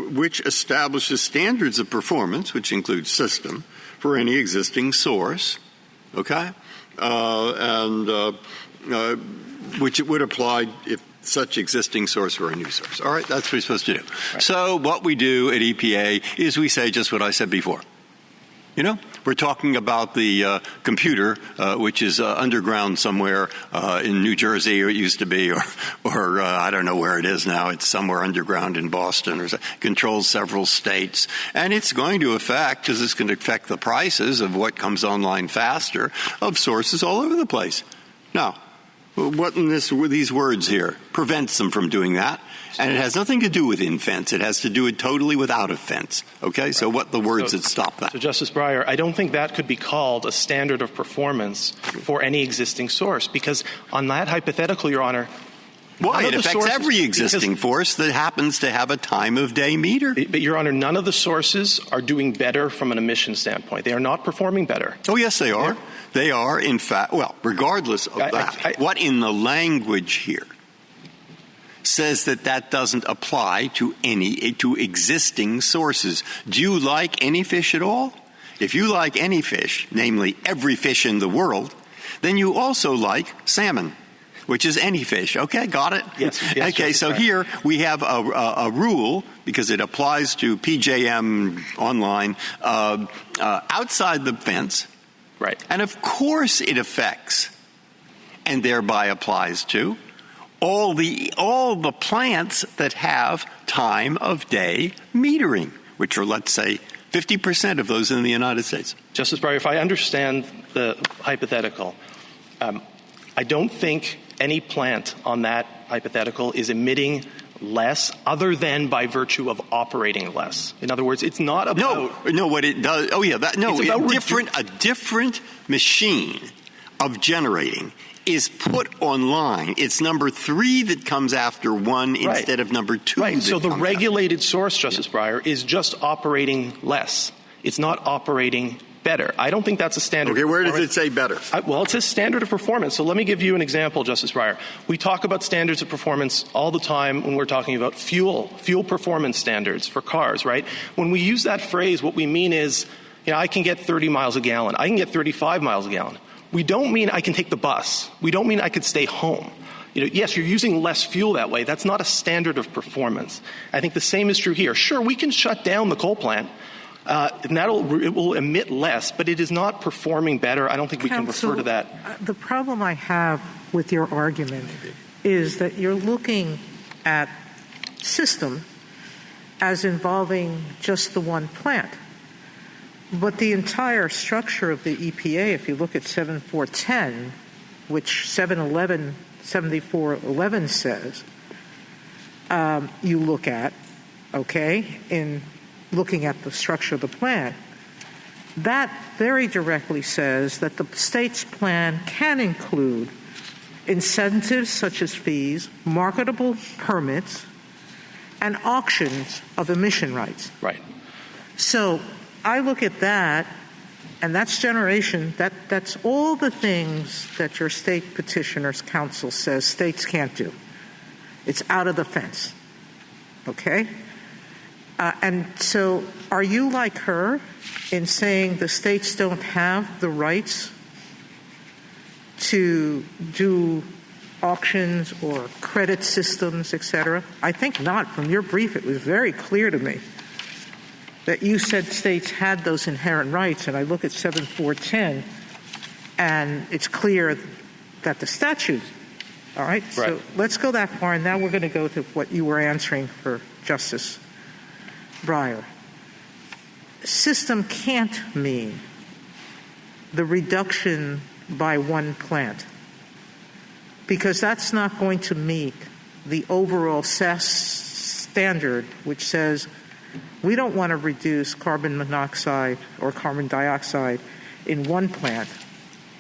which establishes standards of performance, which includes system, for any existing source, okay? Which it would apply if such existing source were a new source. All right, that's what we're supposed to do. Right. So what we do at EPA is we say just what I said before. We're talking about the computer, which is underground somewhere in New Jersey, or it used to be, or I don't know where it is now. It's somewhere underground in Boston, or controls several states. And it's going to affect, because it's going to affect the prices of what comes online faster, of sources all over the place. Now, what in these words here prevents them from doing that? And it has nothing to do with in-fence. It has to do with totally without a fence. Okay? Right. So what the words that stop that? So, Justice Breyer, I don't think that could be called a standard of performance for any existing source, because on that hypothetical, Your Honor, why? It affects every existing force that happens to have a time of day meter. But, Your Honor, none of the sources are doing better from an emission standpoint. They are not performing better. Oh, yes, they are. They are, in fact, well, regardless of that, what in the language here says that doesn't apply to existing sources. Do you like any fish at all? If you like any fish, namely every fish in the world, then you also like salmon, which is any fish. Okay, got it? Yes. Okay, so here we have a rule, because it applies to PJM online, outside the fence. Right. And of course it affects and thereby applies to all the plants that have time of day metering, which are, let's say, 50% of those in the United States. Justice Breyer, if I understand the hypothetical, I don't think any plant on that hypothetical is emitting less other than by virtue of operating less. In other words, it's not about... No, what it does... Oh, yeah, a different machine of generating is put online. It's number 3 that comes after 1 instead of number 2. Right, so the regulated source, Justice Breyer, is just operating less. It's not operating better. I don't think that's a standard. Okay, where does it say better? Well, it says standard of performance. So let me give you an example, Justice Breyer. We talk about standards of performance all the time when we're talking about fuel performance standards for cars, right? When we use that phrase, what we mean is, I can get 30 miles a gallon. I can get 35 miles a gallon. We don't mean I can take the bus. We don't mean I could stay home. Yes, you're using less fuel that way. That's not a standard of performance. I think the same is true here. Sure, we can shut down the coal plant, and it will emit less, but it is not performing better. I don't think we can refer to that. The problem I have with your argument is that you're looking at system as involving just the one plant. But the entire structure of the EPA, if you look at 7410, which 7411 says, you look at, in looking at the structure of the plan, that very directly says that the state's plan can include incentives such as fees, marketable permits, and auctions of emission rights. Right. So I look at that, and that's generation. That's all the things that your state petitioner's council says states can't do. It's out of the fence. Okay? And so are you like her in saying the states don't have the rights to do auctions or credit systems, et cetera? I think not. From your brief, it was very clear to me that you said states had those inherent rights, and I look at 7410, and it's clear that the statute, all right? So let's go that far, and now we're going to go to what you were answering for Justice Breyer. System can't mean the reduction by one plant, because that's not going to meet the overall standard, which says we don't want to reduce carbon monoxide or carbon dioxide in one plant.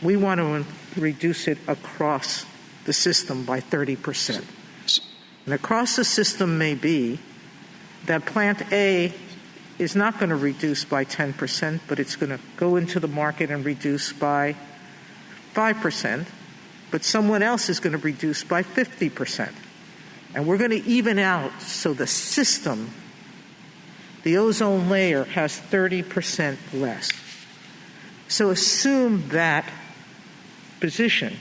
We want to reduce it across the system by 30%. And across the system may be that plant A is not going to reduce by 10%, but it's going to go into the market and reduce by 5%, but someone else is going to reduce by 50%. And we're going to even out so the system, the ozone layer, has 30% less. So assume that position.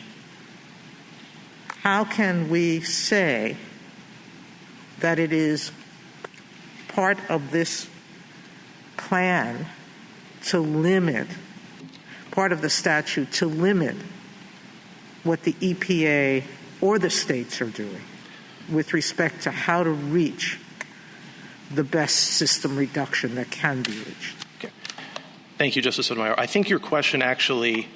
How can we say that it is part of this plan to limit, part of the statute to limit what the EPA or the states are doing with respect to how to reach the best system reduction that can be reached? Okay. Thank you, Justice Sotomayor. I think your question actually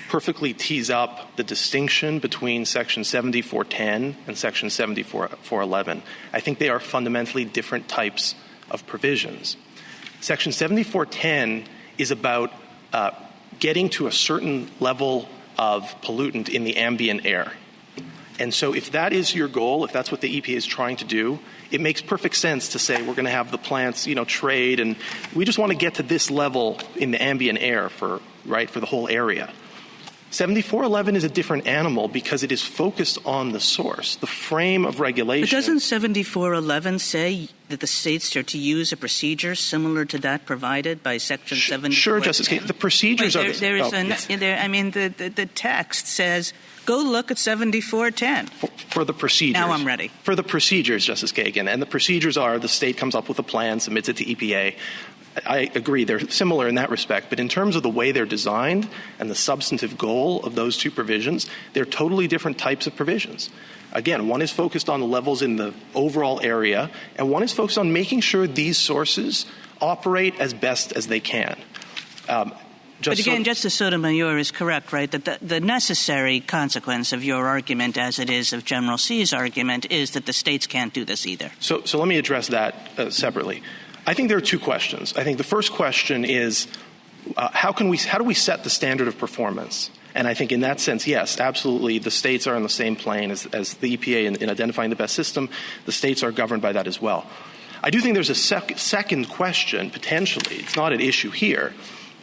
perfectly tees up the distinction between Section 7410 and Section 7411. I think they are fundamentally different types of provisions. Section 7410 is about getting to a certain level of pollutant in the ambient air. And so if that is your goal, if that's what the EPA is trying to do, it makes perfect sense to say we're going to have the plants, trade, and we just want to get to this level in the ambient air for the whole area. 7411 is a different animal because it is focused on the source, the frame of regulation. But doesn't 7411 say that the states are to use a procedure similar to that provided by Section 7410? Sure, Justice Kagan. The procedures are the text says, go look at 7410. For the procedures. Now I'm ready. For the procedures, Justice Kagan. And the procedures are the state comes up with a plan, submits it to EPA. I agree. They're similar in that respect. But in terms of the way they're designed and the substantive goal of those two provisions, they're totally different types of provisions. Again, one is focused on the levels in the overall area, and one is focused on making sure these sources operate as best as they can. But again, Justice Sotomayor is correct, right, that the necessary consequence of your argument, as it is of General C's argument, is that the states can't do this either. So let me address that separately. I think there are two questions. I think the first question is how do we set the standard of performance? And I think in that sense, yes, absolutely, the states are on the same plane as the EPA in identifying the best system. The states are governed by that as well. I do think there's a second question, potentially. It's not an issue here,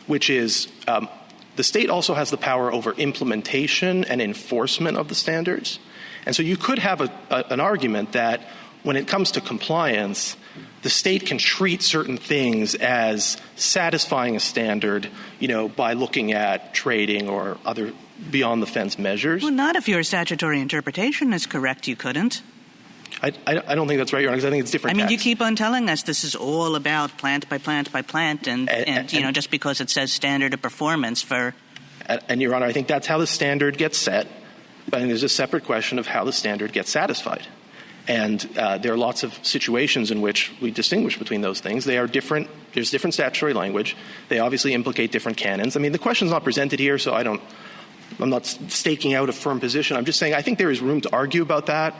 which is the state also has the power over implementation and enforcement of the standards. And so you could have an argument that when it comes to compliance, the state can treat certain things as satisfying a standard, by looking at trading or other beyond-the-fence measures. Well, not if your statutory interpretation is correct, you couldn't. I don't think that's right, Your Honor, because I think it's different. You keep on telling us this is all about plant by plant by plant, and just because it says standard of performance for... And, Your Honor, I think that's how the standard gets set, but there's a separate question of how the standard gets satisfied. And there are lots of situations in which we distinguish between those things. They are different. There's different statutory language. They obviously implicate different canons. I mean, the question's not presented here, so I'm not staking out a firm position. I'm just saying I think there is room to argue about that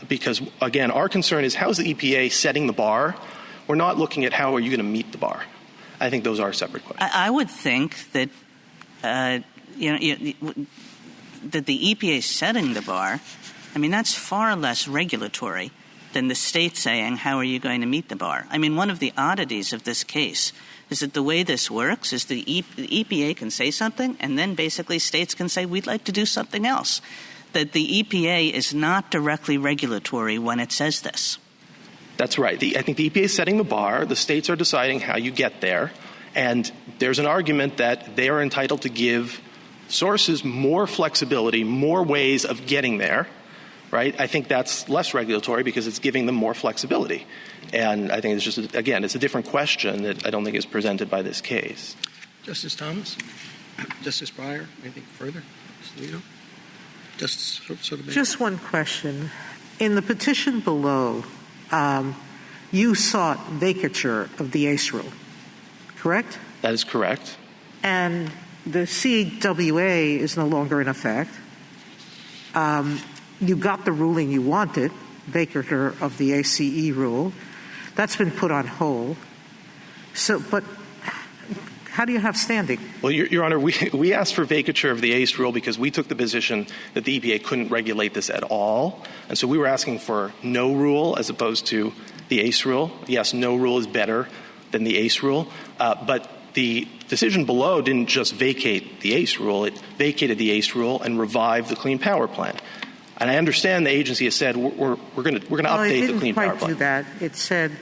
because, again, our concern is how is the EPA setting the bar? We're not looking at how are you going to meet the bar. I think those are separate questions. I would think that, that the EPA setting the bar, I mean, that's far less regulatory than the state saying, how are you going to meet the bar? I mean, one of the oddities of this case is that the way this works is the EPA can say something, and then basically states can say, we'd like to do something else. That the EPA is not directly regulatory when it says this. That's right. I think the EPA is setting the bar. The states are deciding how you get there. And there's an argument that they are entitled to give sources more flexibility, more ways of getting there. Right? I think that's less regulatory because it's giving them more flexibility. And I think it's just, again, it's a different question that I don't think is presented by this case. Justice Thomas? Justice Breyer? Anything further? Justice Alito? Justice Sotomayor? Just one question. In the petition below, you sought vacature of the ACE rule, correct? That is correct. And the CWA is no longer in effect. You got the ruling you wanted, vacatur of the ACE rule. That's been put on hold. So, but how do you have standing? Well, Your Honor, we asked for vacatur of the ACE rule because we took the position that the EPA couldn't regulate this at all. And so we were asking for no rule as opposed to the ACE rule. Yes, no rule is better than the ACE rule. But the decision below didn't just vacate the ACE rule. It vacated the ACE rule and revived the Clean Power Plan. And I understand the agency has said we're going to update the Clean Power Plan. It didn't quite do that. It said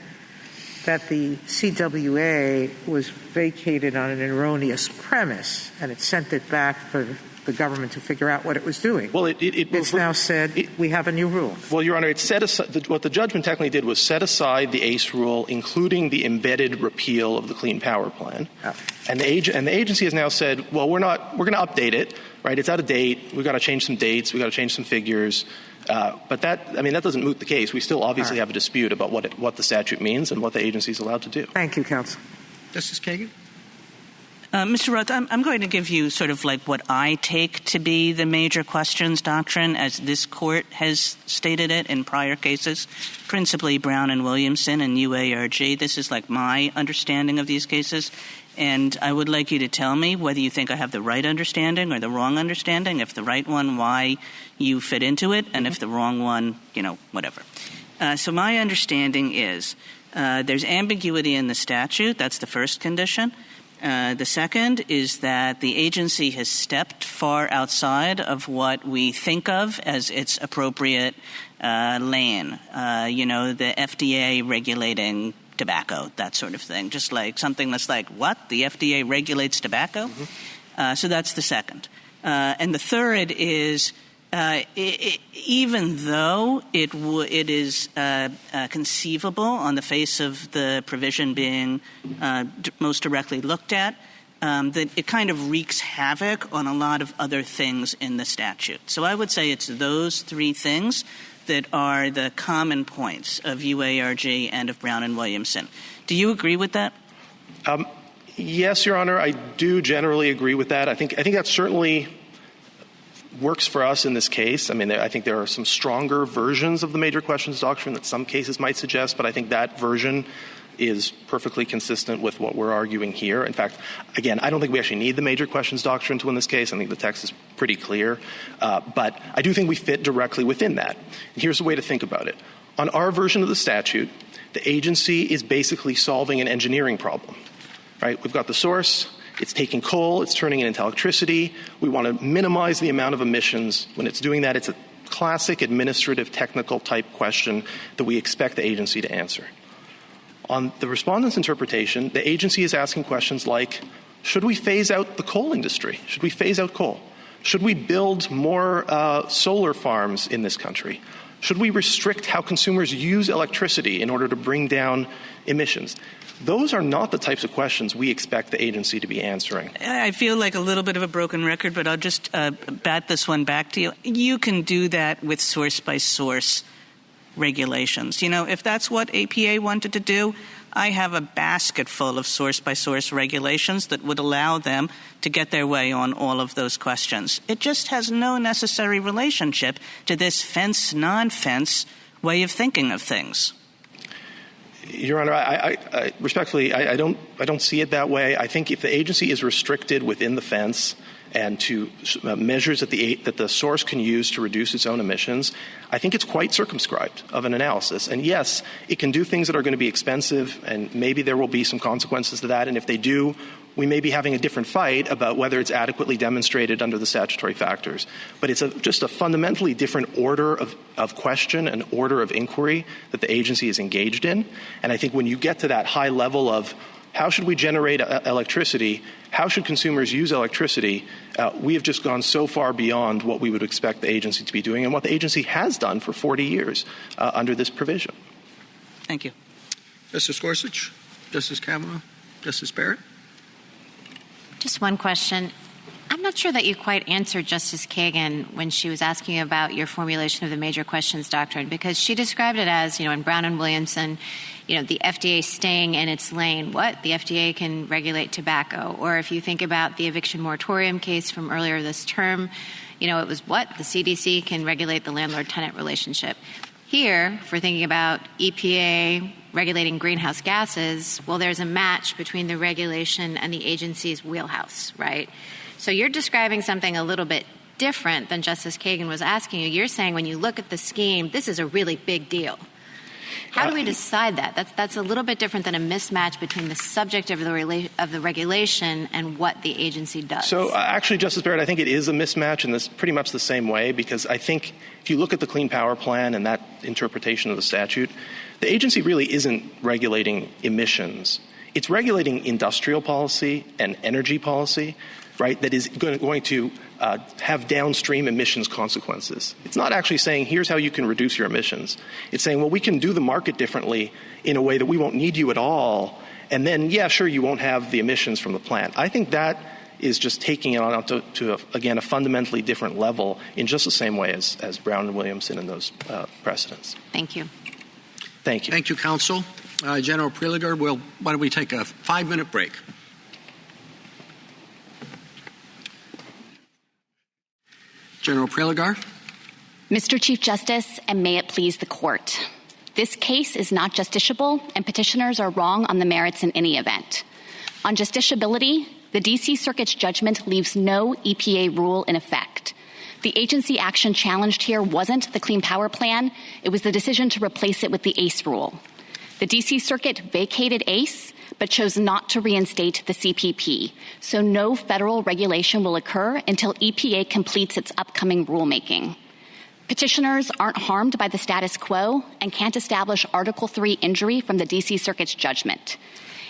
that the CWA was vacated on an erroneous premise, and it sent it back for the government to figure out what it was doing. Well, it's now said we have a new rule. Well, Your Honor, it set aside, what the judgment technically did was set aside the ACE rule, including the embedded repeal of the Clean Power Plan. Oh. And the agency has now said, well, we're going to update it. Right, it's out of date. We've got to change some dates. We've got to change some figures. But that doesn't moot the case. We still obviously have a dispute about what the statute means and what the agency is allowed to do. Thank you, counsel. Justice Kagan? Mr. Roth, I'm going to give you sort of like what I take to be the major questions doctrine as this court has stated it in prior cases, principally Brown and Williamson and UARG. This is like my understanding of these cases. And I would like you to tell me whether you think I have the right understanding or the wrong understanding. If the right one, why you fit into it, and if the wrong one, whatever. So my understanding is there's ambiguity in the statute. That's the first condition. The second is that the agency has stepped far outside of what we think of as its appropriate lane. The FDA regulating tobacco, that sort of thing, just like something that's like, what? The FDA regulates tobacco? Mm-hmm. So that's the second. And the third is even though it is conceivable on the face of the provision being most directly looked at, that it kind of wreaks havoc on a lot of other things in the statute. So I would say it's those three things that are the common points of UARG and of Brown and Williamson. Do you agree with that? Yes, Your Honor, I do generally agree with that. I think that certainly works for us in this case. I mean, I think there are some stronger versions of the major questions doctrine that some cases might suggest, but I think that version is perfectly consistent with what we're arguing here. In fact, again, I don't think we actually need the major questions doctrine to win this case. I think the text is pretty clear. But I do think we fit directly within that. And here's the way to think about it. On our version of the statute, the agency is basically solving an engineering problem. Right? We've got the source. It's taking coal. It's turning it into electricity. We want to minimize the amount of emissions. When it's doing that, it's a classic administrative technical type question that we expect the agency to answer. On the respondent's interpretation, the agency is asking questions like, should we phase out the coal industry? Should we phase out coal? Should we build more solar farms in this country? Should we restrict how consumers use electricity in order to bring down emissions? Those are not the types of questions we expect the agency to be answering. I feel like a little bit of a broken record, but I'll just bat this one back to you. You can do that with source-by-source regulations. If that's what EPA wanted to do, I have a basket full of source-by-source regulations that would allow them to get their way on all of those questions. It just has no necessary relationship to this fence, non-fence way of thinking of things. Your Honor, I respectfully, I don't see it that way. I think if the agency is restricted within the fence and to measures that the source can use to reduce its own emissions, I think it's quite circumscribed of an analysis. And yes, it can do things that are going to be expensive, and maybe there will be some consequences to that. And if they do, we may be having a different fight about whether it's adequately demonstrated under the statutory factors. But it's just a fundamentally different order of question and order of inquiry that the agency is engaged in. And I think when you get to that high level of how should we generate electricity, how should consumers use electricity, we have just gone so far beyond what we would expect the agency to be doing and what the agency has done for 40 years under this provision. Thank you. Justice Gorsuch, Justice Kavanaugh, Justice Barrett. Just one question. I'm not sure that you quite answered Justice Kagan when she was asking about your formulation of the major questions doctrine, because she described it as, in Brown and Williamson, the FDA staying in its lane. What? The FDA can regulate tobacco. Or if you think about the eviction moratorium case from earlier this term, it was what? The CDC can regulate the landlord-tenant relationship. Here, if we're thinking about EPA regulating greenhouse gases, well, there's a match between the regulation and the agency's wheelhouse, right? So you're describing something a little bit different than Justice Kagan was asking you. You're saying when you look at the scheme, this is a really big deal. How do we decide that? That's a little bit different than a mismatch between the subject of the regulation and what the agency does. So actually, Justice Barrett, I think it is a mismatch in this pretty much the same way, because I think if you look at the Clean Power Plan and that interpretation of the statute, the agency really isn't regulating emissions. It's regulating industrial policy and energy policy, right, that is going to have downstream emissions consequences. It's not actually saying, here's how you can reduce your emissions. It's saying, well, we can do the market differently in a way that we won't need you at all. And then, yeah, sure, you won't have the emissions from the plant. I think that is just taking it on to again, a fundamentally different level in just the same way as Brown and Williamson and those precedents. Thank you. Thank you. Thank you, counsel. General Preliger, why don't we take a 5-minute break? General Preliger. Mr. Chief Justice, and may it please the court. This case is not justiciable, and petitioners are wrong on the merits in any event. On justiciability, the D.C. Circuit's judgment leaves no EPA rule in effect. The agency action challenged here wasn't the Clean Power Plan. It was the decision to replace it with the ACE rule. The D.C. Circuit vacated ACE, but chose not to reinstate the CPP. So no federal regulation will occur until EPA completes its upcoming rulemaking. Petitioners aren't harmed by the status quo and can't establish Article III injury from the D.C. Circuit's judgment.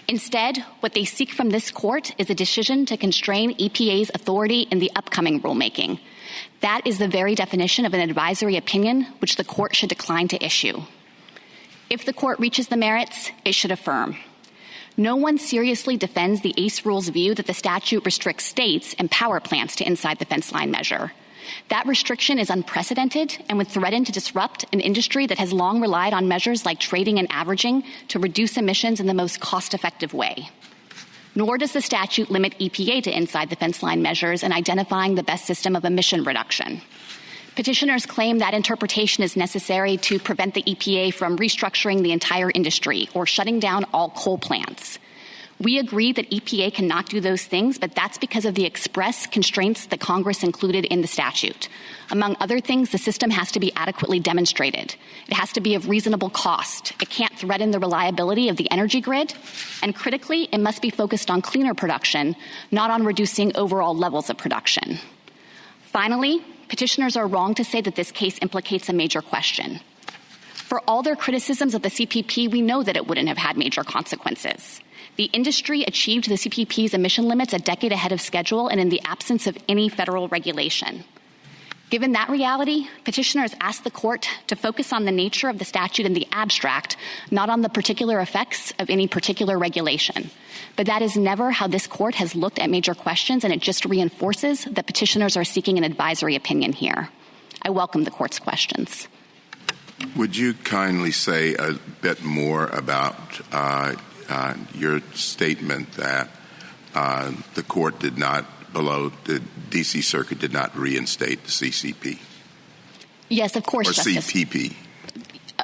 Instead, what they seek from this court is a decision to constrain EPA's authority in the upcoming rulemaking. That is the very definition of an advisory opinion, which the court should decline to issue. If the court reaches the merits, it should affirm. No one seriously defends the ACE rule's view that the statute restricts states and power plants to inside the fence line measure. That restriction is unprecedented and would threaten to disrupt an industry that has long relied on measures like trading and averaging to reduce emissions in the most cost-effective way. Nor does the statute limit EPA to inside the fence line measures in identifying the best system of emission reduction. Petitioners claim that interpretation is necessary to prevent the EPA from restructuring the entire industry or shutting down all coal plants. We agree that EPA cannot do those things, but that's because of the express constraints that Congress included in the statute. Among other things, the system has to be adequately demonstrated. It has to be of reasonable cost. It can't threaten the reliability of the energy grid. And critically, it must be focused on cleaner production, not on reducing overall levels of production. Finally, petitioners are wrong to say that this case implicates a major question. For all their criticisms of the CPP, we know that it wouldn't have had major consequences. The industry achieved the CPP's emission limits a decade ahead of schedule and in the absence of any federal regulation. Given that reality, petitioners ask the court to focus on the nature of the statute in the abstract, not on the particular effects of any particular regulation. But that is never how this court has looked at major questions, and it just reinforces that petitioners are seeking an advisory opinion here. I welcome the court's questions. Would you kindly say a bit more about your statement that the court did not, the D.C. Circuit did not reinstate the CCP? Yes, of course, or Justice. CPP.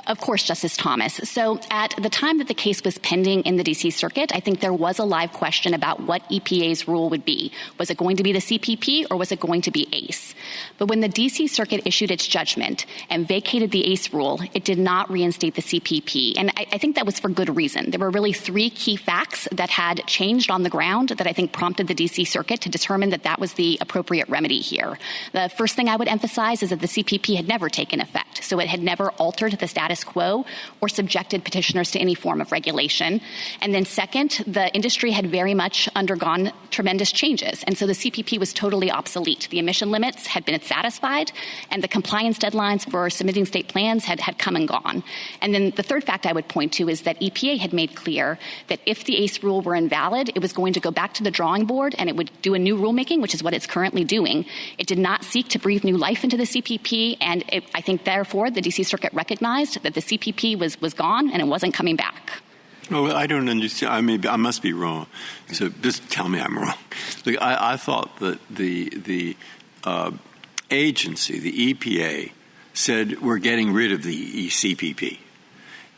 Of course, Justice Thomas. So at the time that the case was pending in the D.C. Circuit, I think there was a live question about what EPA's rule would be. Was it going to be the CPP or was it going to be ACE? But when the D.C. Circuit issued its judgment and vacated the ACE rule, it did not reinstate the CPP. And I think that was for good reason. There were really three key facts that had changed on the ground that I think prompted the D.C. Circuit to determine that that was the appropriate remedy here. The first thing I would emphasize is that the CPP had never taken effect, so it had never altered the status quo or subjected petitioners to any form of regulation. And then second, the industry had very much undergone tremendous changes, and so the CPP was totally obsolete. The emission limits had been satisfied, and the compliance deadlines for submitting state plans had come and gone. And then the third fact I would point to is that EPA had made clear that if the ACE rule were invalid, it was going to go back to the drawing board and it would do a new rulemaking, which is what it's currently doing. It did not seek to breathe new life into the CPP, and I think therefore the D.C. Circuit recognized that the CPP was gone and it wasn't coming back. Well, I don't understand. I must be wrong. So just tell me I'm wrong. Look, I thought that the agency, the EPA, said we're getting rid of the CPP.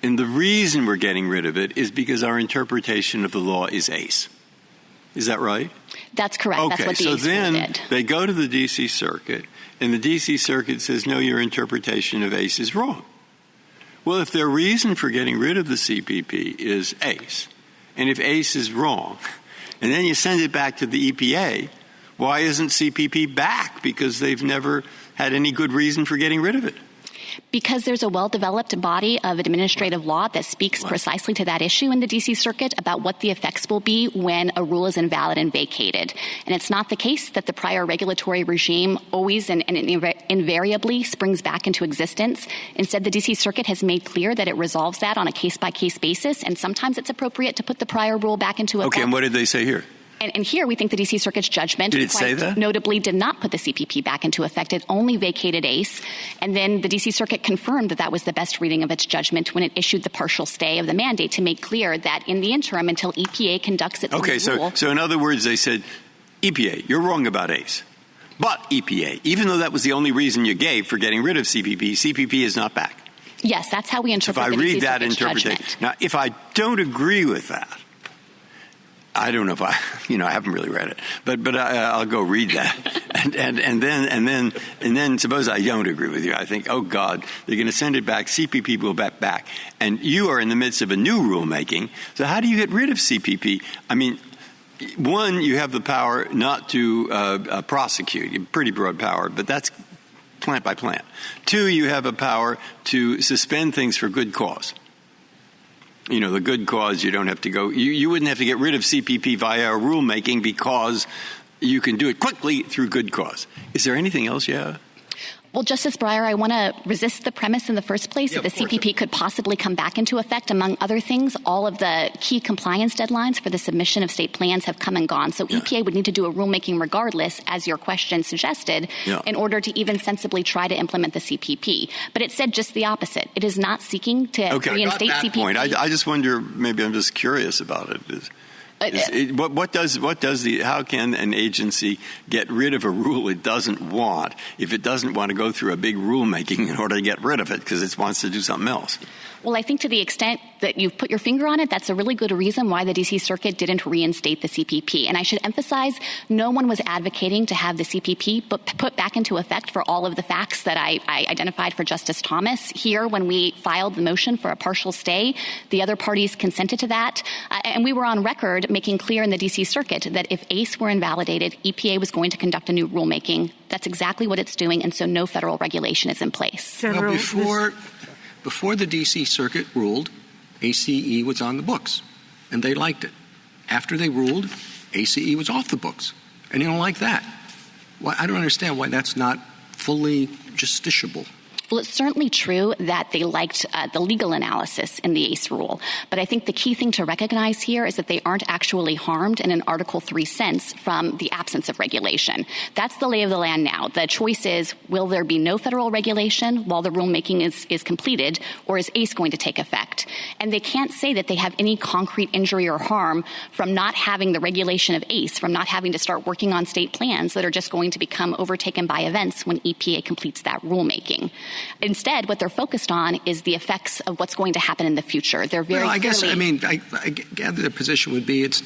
And the reason we're getting rid of it is because our interpretation of the law is ACE. Is that right? That's correct. Okay, that's what the so ACE then rule did. They go to the D.C. Circuit, and the D.C. Circuit says, no, your interpretation of ACE is wrong. Well, if their reason for getting rid of the CPP is ACE, and if ACE is wrong, and then you send it back to the EPA, why isn't CPP back? Because they've never had any good reason for getting rid of it. Because there's a well-developed body of administrative law that speaks precisely to that issue in the D.C. Circuit about what the effects will be when a rule is invalid and vacated. And it's not the case that the prior regulatory regime always and invariably springs back into existence. Instead, the D.C. Circuit has made clear that it resolves that on a case-by-case basis, and sometimes it's appropriate to put the prior rule back into effect. Okay, and what did they say here? And here we think the D.C. Circuit's judgment notably did not put the CPP back into effect. It only vacated ACE. And then the D.C. Circuit confirmed that that was the best reading of its judgment when it issued the partial stay of the mandate to make clear that in the interim until EPA conducts its rule. So in other words, they said, EPA, you're wrong about ACE. But EPA, even though that was the only reason you gave for getting rid of CPP is not back. Yes, that's how we interpret the D.C. Circuit's judgment. If I read that interpretation. Now, if I don't agree with that, I don't know if I haven't really read it, but I'll go read that, and then suppose I don't agree with you. I think, oh God, they're going to send it back. CPP will back, and you are in the midst of a new rulemaking. So how do you get rid of CPP? I mean, one, you have the power not to prosecute, pretty broad power, but that's plant by plant. Two, you have a power to suspend things for good cause. The good cause, you don't have to go. You wouldn't have to get rid of CPP via rulemaking because you can do it quickly through good cause. Is there anything else you have? Well, Justice Breyer, I want to resist the premise in the first place that the CPP could possibly come back into effect. Among other things, all of the key compliance deadlines for the submission of state plans have come and gone. So EPA would need to do a rulemaking regardless, as your question suggested, in order to even sensibly try to implement the CPP. But it said just the opposite. It is not seeking to reinstate I got that CPP. Point. I just wonder, maybe I'm just curious about it. How can an agency get rid of a rule it doesn't want if it doesn't want to go through a big rulemaking in order to get rid of it because it wants to do something else? Well, I think to the extent that you've put your finger on it, that's a really good reason why the D.C. Circuit didn't reinstate the CPP. And I should emphasize, no one was advocating to have the CPP put back into effect for all of the facts that I identified for Justice Thomas. Here, when we filed the motion for a partial stay, the other parties consented to that. And we were on record making clear in the D.C. Circuit that if ACE were invalidated, EPA was going to conduct a new rulemaking. That's exactly what it's doing, and so no federal regulation is in place. Before the D.C. Circuit ruled, ACE was on the books, and they liked it. After they ruled, ACE was off the books, and you don't like that. Well, I don't understand why that's not fully justiciable. Well, it's certainly true that they liked the legal analysis in the ACE rule. But I think the key thing to recognize here is that they aren't actually harmed in an Article 3 sense from the absence of regulation. That's the lay of the land now. The choice is, will there be no federal regulation while the rulemaking is completed, or is ACE going to take effect? And they can't say that they have any concrete injury or harm from not having the regulation of ACE, from not having to start working on state plans that are just going to become overtaken by events when EPA completes that rulemaking. Instead, what they're focused on is the effects of what's going to happen in the future. They're very I gather their position would be it's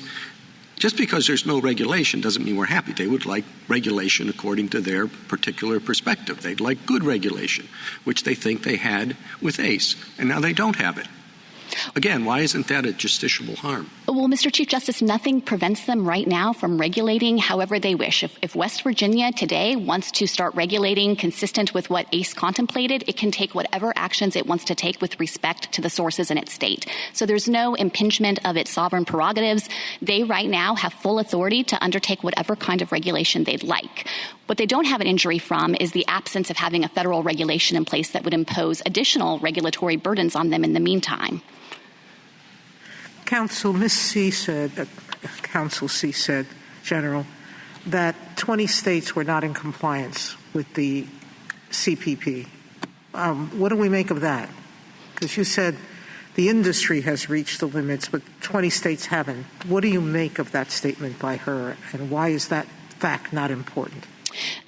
just because there's no regulation doesn't mean we're happy. They would like regulation according to their particular perspective. They'd like good regulation, which they think they had with ACE, and now they don't have it. Again, why isn't that a justiciable harm? Well, Mr. Chief Justice, nothing prevents them right now from regulating however they wish. If West Virginia today wants to start regulating consistent with what ACE contemplated, it can take whatever actions it wants to take with respect to the sources in its state. So there's no impingement of its sovereign prerogatives. They right now have full authority to undertake whatever kind of regulation they'd like. What they don't have an injury from is the absence of having a federal regulation in place that would impose additional regulatory burdens on them in the meantime. Counsel C said, General, that 20 states were not in compliance with the CPP. What do we make of that? Because you said the industry has reached the limits, but 20 states haven't. What do you make of that statement by her, and why is that fact not important?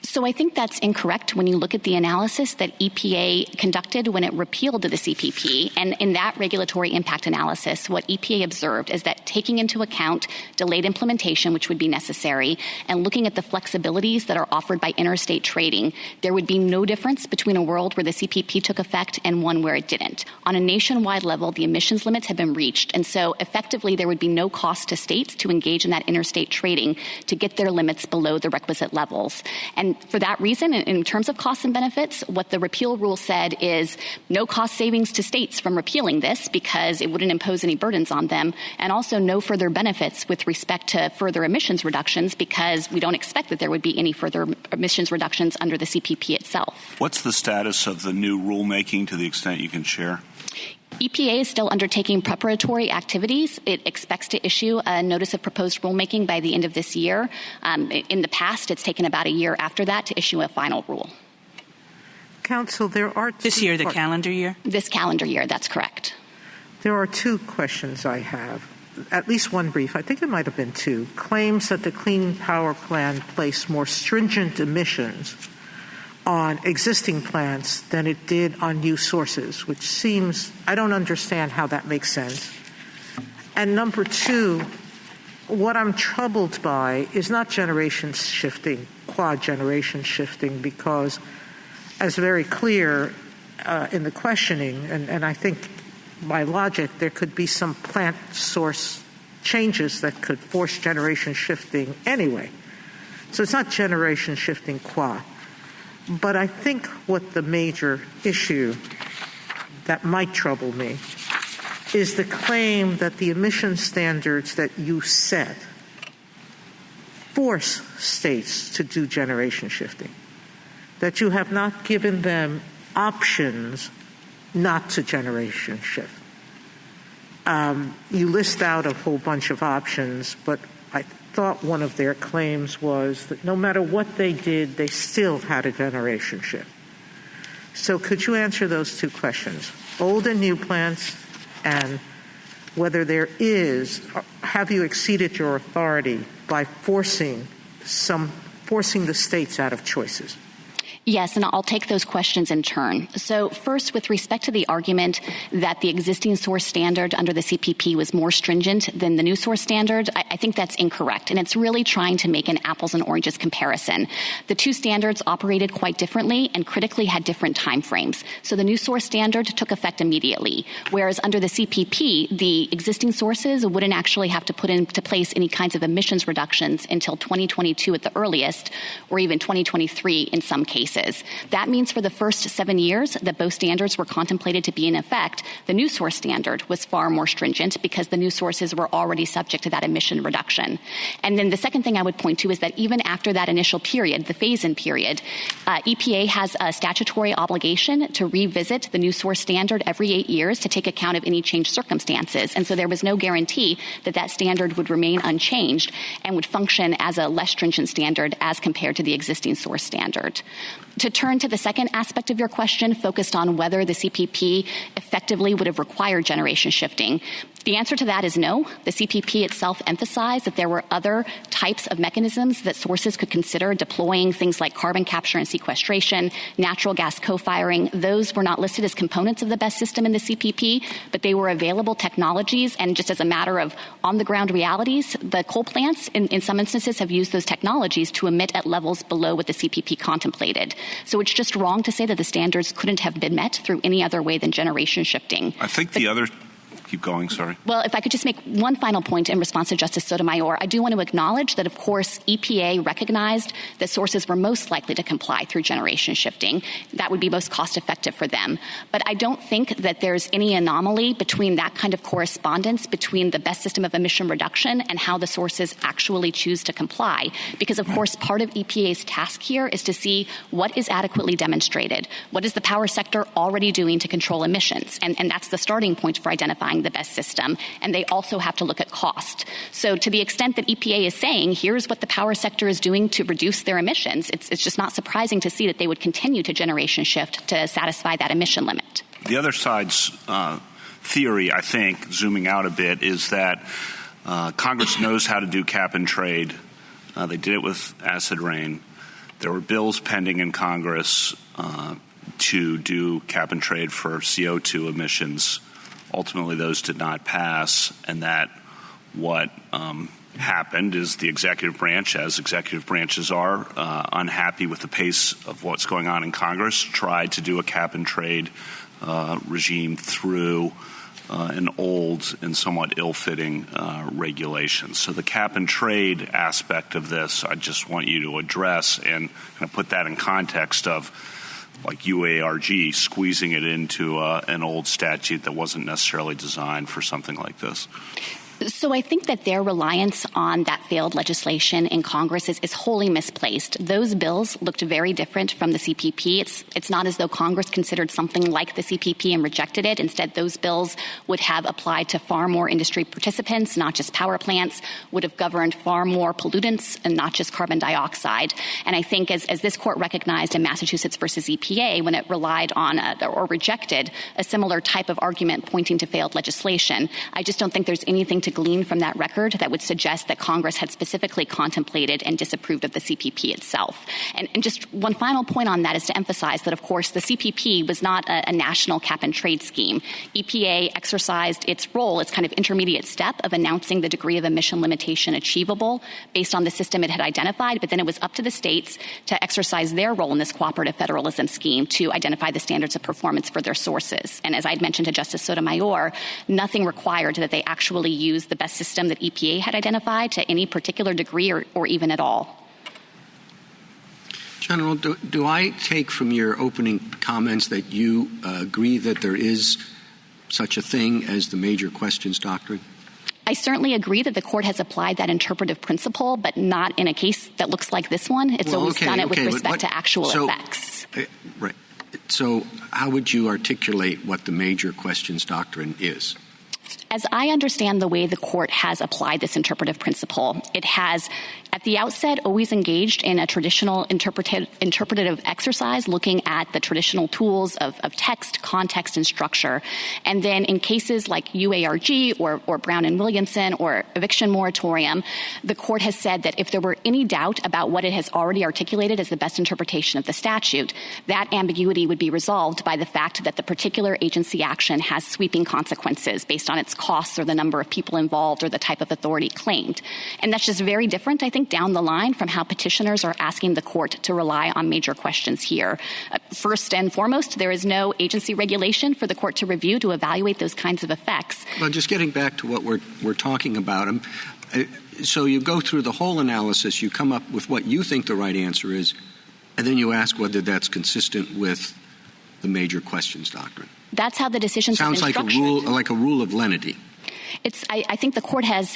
So I think that's incorrect when you look at the analysis that EPA conducted when it repealed the CPP. And in that regulatory impact analysis, what EPA observed is that taking into account delayed implementation, which would be necessary, and looking at the flexibilities that are offered by interstate trading, there would be no difference between a world where the CPP took effect and one where it didn't. On a nationwide level, the emissions limits have been reached. And so effectively, there would be no cost to states to engage in that interstate trading to get their limits below the requisite levels. And for that reason, in terms of costs and benefits, what the repeal rule said is no cost savings to states from repealing this because it wouldn't impose any burdens on them, and also no further benefits with respect to further emissions reductions because we don't expect that there would be any further emissions reductions under the CPP itself. What's the status of the new rulemaking to the extent you can share? EPA is still undertaking preparatory activities. It expects to issue a notice of proposed rulemaking by the end of this year. In the past, it's taken about a year after that to issue a final rule. Counsel, there are this year, the calendar year? This calendar year, that's correct. There are two questions I have. At least one brief, I think it might have been two, claims that the Clean Power Plan placed more stringent emissions on existing plants than it did on new sources, which seems, I don't understand how that makes sense. And number two, what I'm troubled by is not generation shifting, quad generation shifting, because as very clear in the questioning, and I think by logic, there could be some plant source changes that could force generation shifting anyway. So it's not generation shifting quad. But I think what the major issue that might trouble me is the claim that the emission standards that you set force states to do generation shifting, that you have not given them options not to generation shift. You list out a whole bunch of options, but I thought one of their claims was that no matter what they did, they still had a generation shift. So could you answer those two questions? Old and new plants, and whether there is, have you exceeded your authority by forcing the states out of choices? Yes, and I'll take those questions in turn. So first, with respect to the argument that the existing source standard under the CPP was more stringent than the new source standard, I think that's incorrect. And it's really trying to make an apples and oranges comparison. The two standards operated quite differently and critically had different timeframes. So the new source standard took effect immediately, whereas under the CPP, the existing sources wouldn't actually have to put into place any kinds of emissions reductions until 2022 at the earliest, or even 2023 in some cases. That means for the first 7 years that both standards were contemplated to be in effect, the new source standard was far more stringent because the new sources were already subject to that emission reduction. And then the second thing I would point to is that even after that initial period, the phase-in period, EPA has a statutory obligation to revisit the new source standard every 8 years to take account of any changed circumstances. And so there was no guarantee that that standard would remain unchanged and would function as a less stringent standard as compared to the existing source standard. To turn to the second aspect of your question, focused on whether the CPP effectively would have required generation shifting, The answer to that is no. The CPP itself emphasized that there were other types of mechanisms that sources could consider deploying, things like carbon capture and sequestration, natural gas co-firing. Those were not listed as components of the BESS system in the CPP, but they were available technologies. And just as a matter of on-the-ground realities, the coal plants in some instances have used those technologies to emit at levels below what the CPP contemplated. So it's just wrong to say that the standards couldn't have been met through any other way than generation shifting. I think keep going, sorry. Well, if I could just make one final point in response to Justice Sotomayor, I do want to acknowledge that, of course, EPA recognized that sources were most likely to comply through generation shifting. That would be most cost-effective for them. But I don't think that there's any anomaly between that kind of correspondence between the best system of emission reduction and how the sources actually choose to comply. Because, of course, part of EPA's task here is to see what is adequately demonstrated. What is the power sector already doing to control emissions? And that's the starting point for identifying the best system, and they also have to look at cost. So to the extent that EPA is saying, here's what the power sector is doing to reduce their emissions, it's just not surprising to see that they would continue to generation shift to satisfy that emission limit. The other side's theory, I think, zooming out a bit, is that Congress knows how to do cap and trade. They did it with acid rain. There were bills pending in Congress to do cap and trade for CO2 emissions. Ultimately, those did not pass, and that what happened is the executive branch, as executive branches are, unhappy with the pace of what's going on in Congress, tried to do a cap and trade regime through an old and somewhat ill-fitting regulation. So the cap and trade aspect of this, I just want you to address and kind of put that in context of like UARG, squeezing it into an old statute that wasn't necessarily designed for something like this. So I think that their reliance on that failed legislation in Congress is wholly misplaced. Those bills looked very different from the CPP. It's not as though Congress considered something like the CPP and rejected it. Instead, those bills would have applied to far more industry participants, not just power plants, would have governed far more pollutants and not just carbon dioxide. And I think as this court recognized in Massachusetts versus EPA when it relied on or rejected a similar type of argument pointing to failed legislation, I just don't think there's anything to glean from that record that would suggest that Congress had specifically contemplated and disapproved of the CPP itself. And just one final point on that is to emphasize that, of course, the CPP was not a national cap and trade scheme. EPA exercised its role, its kind of intermediate step of announcing the degree of emission limitation achievable based on the system it had identified, but then it was up to the states to exercise their role in this cooperative federalism scheme to identify the standards of performance for their sources. And as I had mentioned to Justice Sotomayor, nothing required that they actually use the best system that EPA had identified to any particular degree or even at all. General, do I take from your opening comments that you agree that there is such a thing as the major questions doctrine? I certainly agree that the court has applied that interpretive principle, but not in a case that looks like this one. It's always done it with respect to actual effects. Right. So how would you articulate what the major questions doctrine is? As I understand the way the court has applied this interpretive principle, it has at the outset always engaged in a traditional interpretative exercise looking at the traditional tools of text, context, and structure. And then in cases like UARG or Brown and Williamson or eviction moratorium, the court has said that if there were any doubt about what it has already articulated as the best interpretation of the statute, that ambiguity would be resolved by the fact that the particular agency action has sweeping consequences based on its costs or the number of people involved or the type of authority claimed. And that's just very different, I think, down the line from how petitioners are asking the court to rely on major questions here. First and foremost, there is no agency regulation for the court to review to evaluate those kinds of effects. Well, just getting back to what we're talking about, so you go through the whole analysis, you come up with what you think the right answer is, and then you ask whether that's consistent with the major questions doctrine. That's how the decisions sounds have been like structured. like a rule of lenity. I think the court has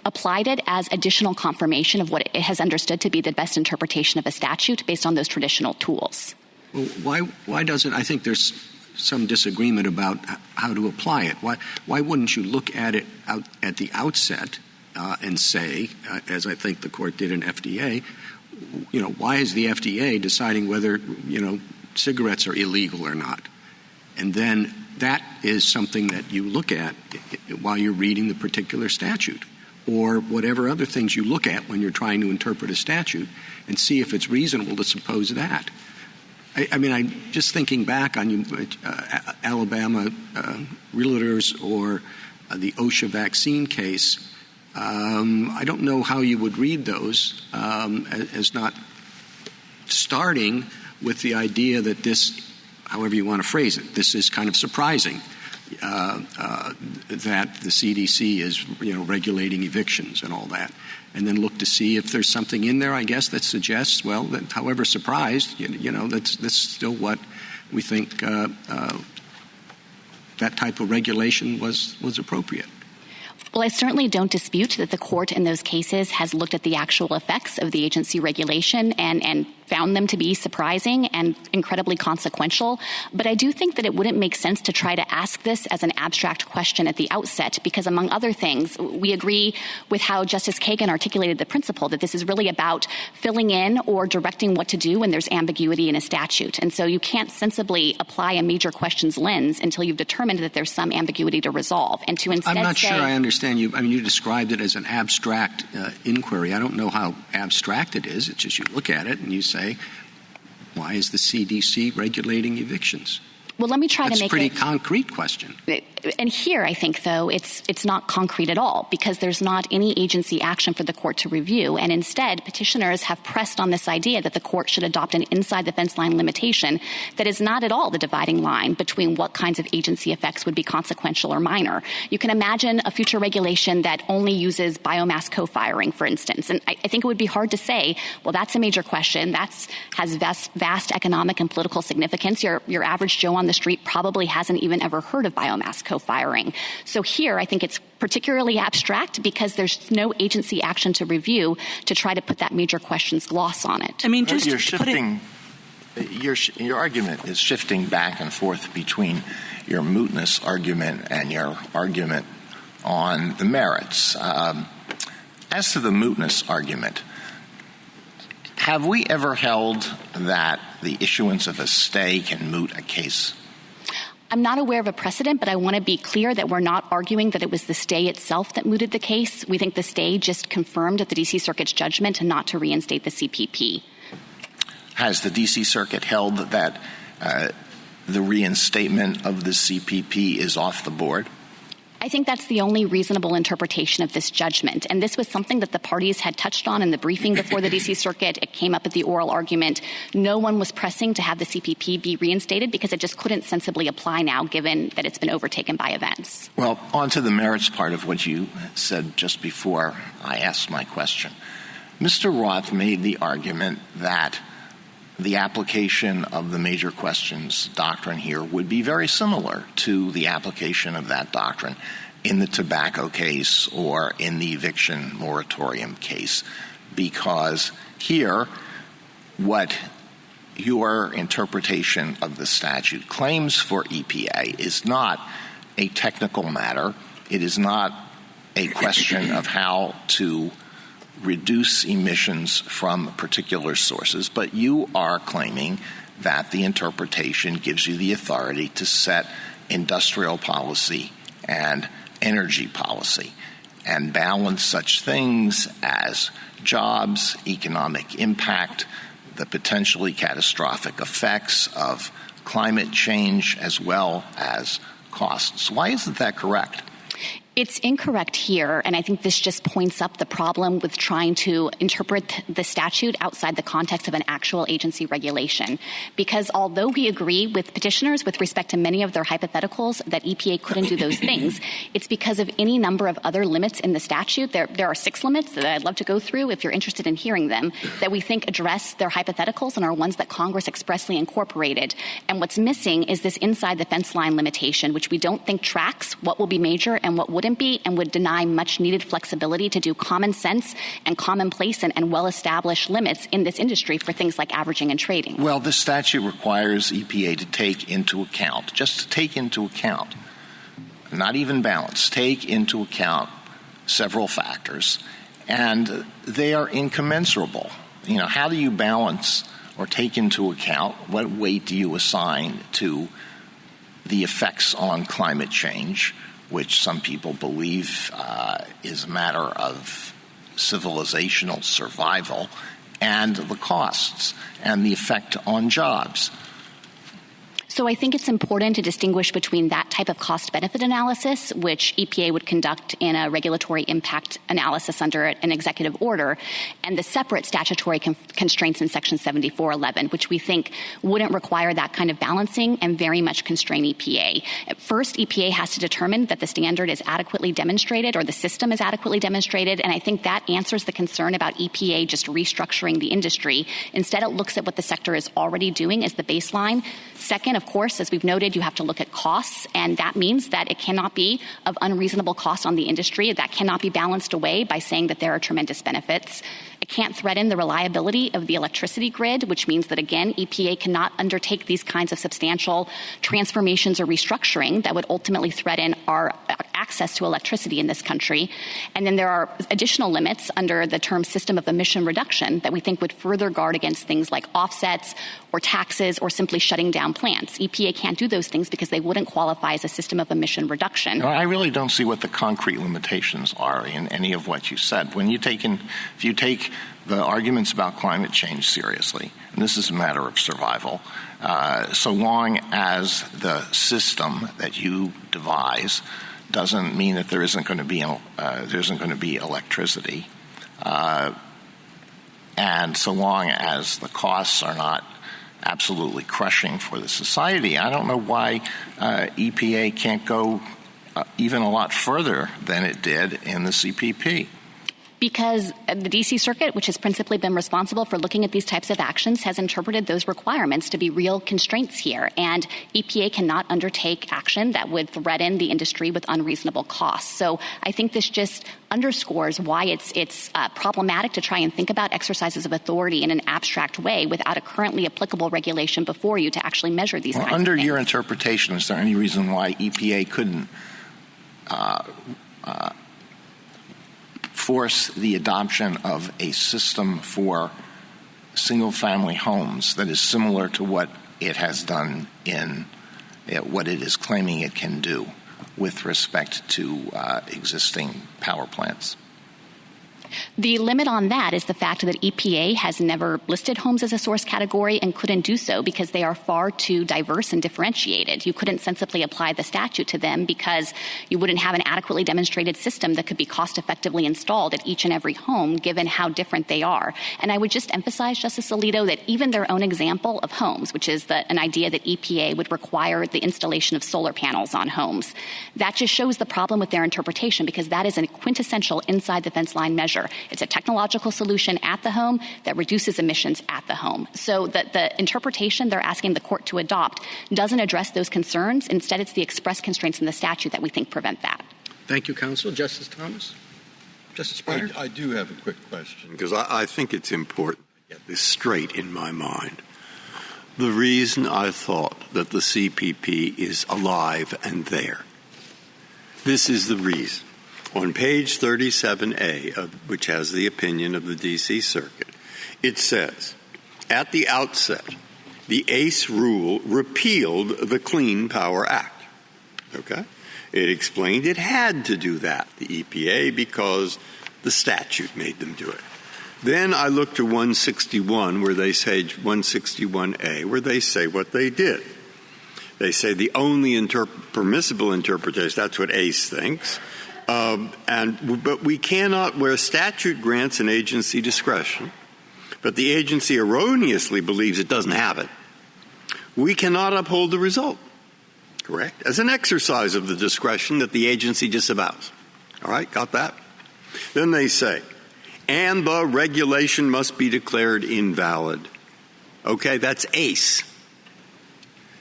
applied it as additional confirmation of what it has understood to be the best interpretation of a statute based on those traditional tools. Well, why doesn't, I think there's some disagreement about how to apply it. Why wouldn't you look at it at the outset and say, as I think the court did in FDA, why is the FDA deciding whether, cigarettes are illegal or not? And then that is something that you look at while you're reading the particular statute, or whatever other things you look at when you're trying to interpret a statute, and see if it's reasonable to suppose that. I'm just thinking back on Alabama realtors or the OSHA vaccine case. I don't know how you would read those as not starting with the idea that this, however you want to phrase it, this is kind of surprising that the CDC is regulating evictions and all that, and then look to see if there's something in there, I guess, that suggests, well, that however surprised, that's still what we think that type of regulation was appropriate. Well, I certainly don't dispute that the court in those cases has looked at the actual effects of the agency regulation and found them to be surprising and incredibly consequential. But I do think that it wouldn't make sense to try to ask this as an abstract question at the outset, because among other things, we agree with how Justice Kagan articulated the principle that this is really about filling in or directing what to do when there's ambiguity in a statute. And so you can't sensibly apply a major questions lens until you've determined that there's some ambiguity to resolve. And to instead I'm not sure I understand you. I mean, you described it as an abstract inquiry. I don't know how abstract it is. It's just you look at it and you say, why is the CDC regulating evictions? Well, let me try to make it. That's a pretty concrete question. And here, I think, though, it's not concrete at all, because there's not any agency action for the court to review. And instead, petitioners have pressed on this idea that the court should adopt an inside-the-fence line limitation that is not at all the dividing line between what kinds of agency effects would be consequential or minor. You can imagine a future regulation that only uses biomass co-firing, for instance. And I think it would be hard to say, well, that's a major question. That has vast economic and political significance. Your average Joe on the street probably hasn't even ever heard of biomass co-firing. So here, I think it's particularly abstract because there's no agency action to review to try to put that major questions gloss on it. I mean, just you're shifting. Your argument is shifting back and forth between your mootness argument and your argument on the merits. As to the mootness argument, have we ever held that the issuance of a stay can moot a case? I'm not aware of a precedent, but I want to be clear that we're not arguing that it was the stay itself that mooted the case. We think the stay just confirmed the D.C. Circuit's judgment not to reinstate the CPP. Has the D.C. Circuit held that the reinstatement of the CPP is off the board? I think that's the only reasonable interpretation of this judgment. And this was something that the parties had touched on in the briefing before the D.C. Circuit. It came up at the oral argument. No one was pressing to have the CPP be reinstated because it just couldn't sensibly apply now, given that it's been overtaken by events. Well, on to the merits part of what you said just before I asked my question. Mr. Roth made the argument that the application of the major questions doctrine here would be very similar to the application of that doctrine in the tobacco case or in the eviction moratorium case, because here what your interpretation of the statute claims for EPA is not a technical matter. It is not a question of how to reduce emissions from particular sources, but you are claiming that the interpretation gives you the authority to set industrial policy and energy policy and balance such things as jobs, economic impact, the potentially catastrophic effects of climate change, as well as costs. Why isn't that correct? It's incorrect here, and I think this just points up the problem with trying to interpret the statute outside the context of an actual agency regulation. Because although we agree with petitioners with respect to many of their hypotheticals that EPA couldn't do those things, it's because of any number of other limits in the statute. There are 6 limits that I'd love to go through if you're interested in hearing them, that we think address their hypotheticals and are ones that Congress expressly incorporated. And what's missing is this inside the fence line limitation, which we don't think tracks what will be major and what wouldn't be, and would deny much needed flexibility to do common sense and commonplace and well-established limits in this industry for things like averaging and trading. Well, the statute requires EPA to take into account, just to take into account, not even balance, take into account several factors, and they are incommensurable. You know, how do you balance or take into account, what weight do you assign to the effects on climate change, which some people believe is a matter of civilizational survival, and the costs and the effect on jobs. So I think it's important to distinguish between that type of cost-benefit analysis, which EPA would conduct in a regulatory impact analysis under an executive order, and the separate statutory constraints in Section 7411, which we think wouldn't require that kind of balancing and very much constrain EPA. First, EPA has to determine that the standard is adequately demonstrated or the system is adequately demonstrated, and I think that answers the concern about EPA just restructuring the industry. Instead, it looks at what the sector is already doing as the baseline. Second, of course, as we've noted, you have to look at costs, and that means that it cannot be of unreasonable cost on the industry. That cannot be balanced away by saying that there are tremendous benefits. It can't threaten the reliability of the electricity grid, which means that, again, EPA cannot undertake these kinds of substantial transformations or restructuring that would ultimately threaten our access to electricity in this country. And then there are additional limits under the term system of emission reduction that we think would further guard against things like offsets or taxes or simply shutting down plants. EPA can't do those things because they wouldn't qualify as a system of emission reduction. No, I really don't see what the concrete limitations are in any of what you said. If you take the arguments about climate change seriously, and this is a matter of survival, so long as the system that you devise doesn't mean that there isn't going to be electricity, and so long as the costs are not absolutely crushing for the society, I don't know why EPA can't go even a lot further than it did in the CPP. Because the D.C. Circuit, which has principally been responsible for looking at these types of actions, has interpreted those requirements to be real constraints here. And EPA cannot undertake action that would threaten the industry with unreasonable costs. So I think this just underscores why it's problematic to try and think about exercises of authority in an abstract way without a currently applicable regulation before you to actually measure these kinds of things. Under your interpretation, is there any reason why EPA couldn't force the adoption of a system for single-family homes that is similar to what it has done in what it is claiming it can do with respect to existing power plants? The limit on that is the fact that EPA has never listed homes as a source category and couldn't do so because they are far too diverse and differentiated. You couldn't sensibly apply the statute to them because you wouldn't have an adequately demonstrated system that could be cost-effectively installed at each and every home, given how different they are. And I would just emphasize, Justice Alito, that even their own example of homes, which is an idea that EPA would require the installation of solar panels on homes, that just shows the problem with their interpretation because that is a quintessential inside-the-fence line measure. It's a technological solution at the home that reduces emissions at the home. So the interpretation they're asking the court to adopt doesn't address those concerns. Instead, it's the express constraints in the statute that we think prevent that. Thank you, counsel. Justice Thomas? Justice Breyer? I do have a quick question because I think it's important to get this straight in my mind. The reason I thought that the CPP is alive and there, this is the reason. On page 37A, which has the opinion of the D.C. Circuit, it says, at the outset, the ACE rule repealed the Clean Power Act. Okay? It explained it had to do that, the EPA, because the statute made them do it. Then I look to 161, where they say, 161A, where they say what they did. They say the only permissible interpretation, that's what ACE thinks, but we cannot, where statute grants an agency discretion, but the agency erroneously believes it doesn't have it, we cannot uphold the result, correct? As an exercise of the discretion that the agency disavows. All right, got that? Then they say, and the regulation must be declared invalid. Okay, that's ACE.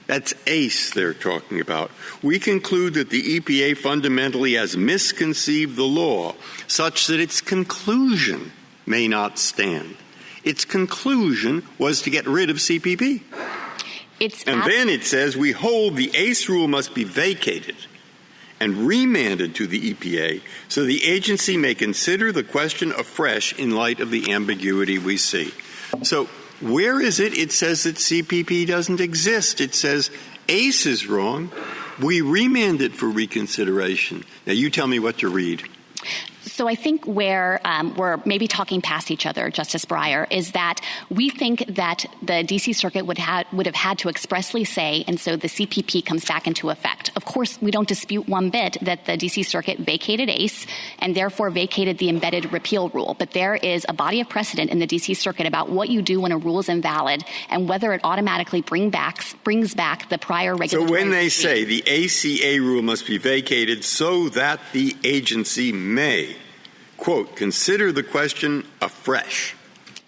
That's ACE they're talking about. We conclude that the EPA fundamentally has misconceived the law such that its conclusion may not stand. Its conclusion was to get rid of CPP. Then it says we hold the ACE rule must be vacated and remanded to the EPA so the agency may consider the question afresh in light of the ambiguity we see. So where is it? It says that CPP doesn't exist. It says ACE is wrong. We remanded for reconsideration. Now, you tell me what to read. So I think where we're maybe talking past each other, Justice Breyer, is that we think that the D.C. Circuit would have had to expressly say, and so the CPP comes back into effect. Of course, we don't dispute one bit that the D.C. Circuit vacated ACE and therefore vacated the embedded repeal rule. But there is a body of precedent in the D.C. Circuit about what you do when a rule is invalid and whether it automatically brings back the prior regulatory So when they regime. say the ACA rule must be vacated so that the agency may, quote, consider the question afresh.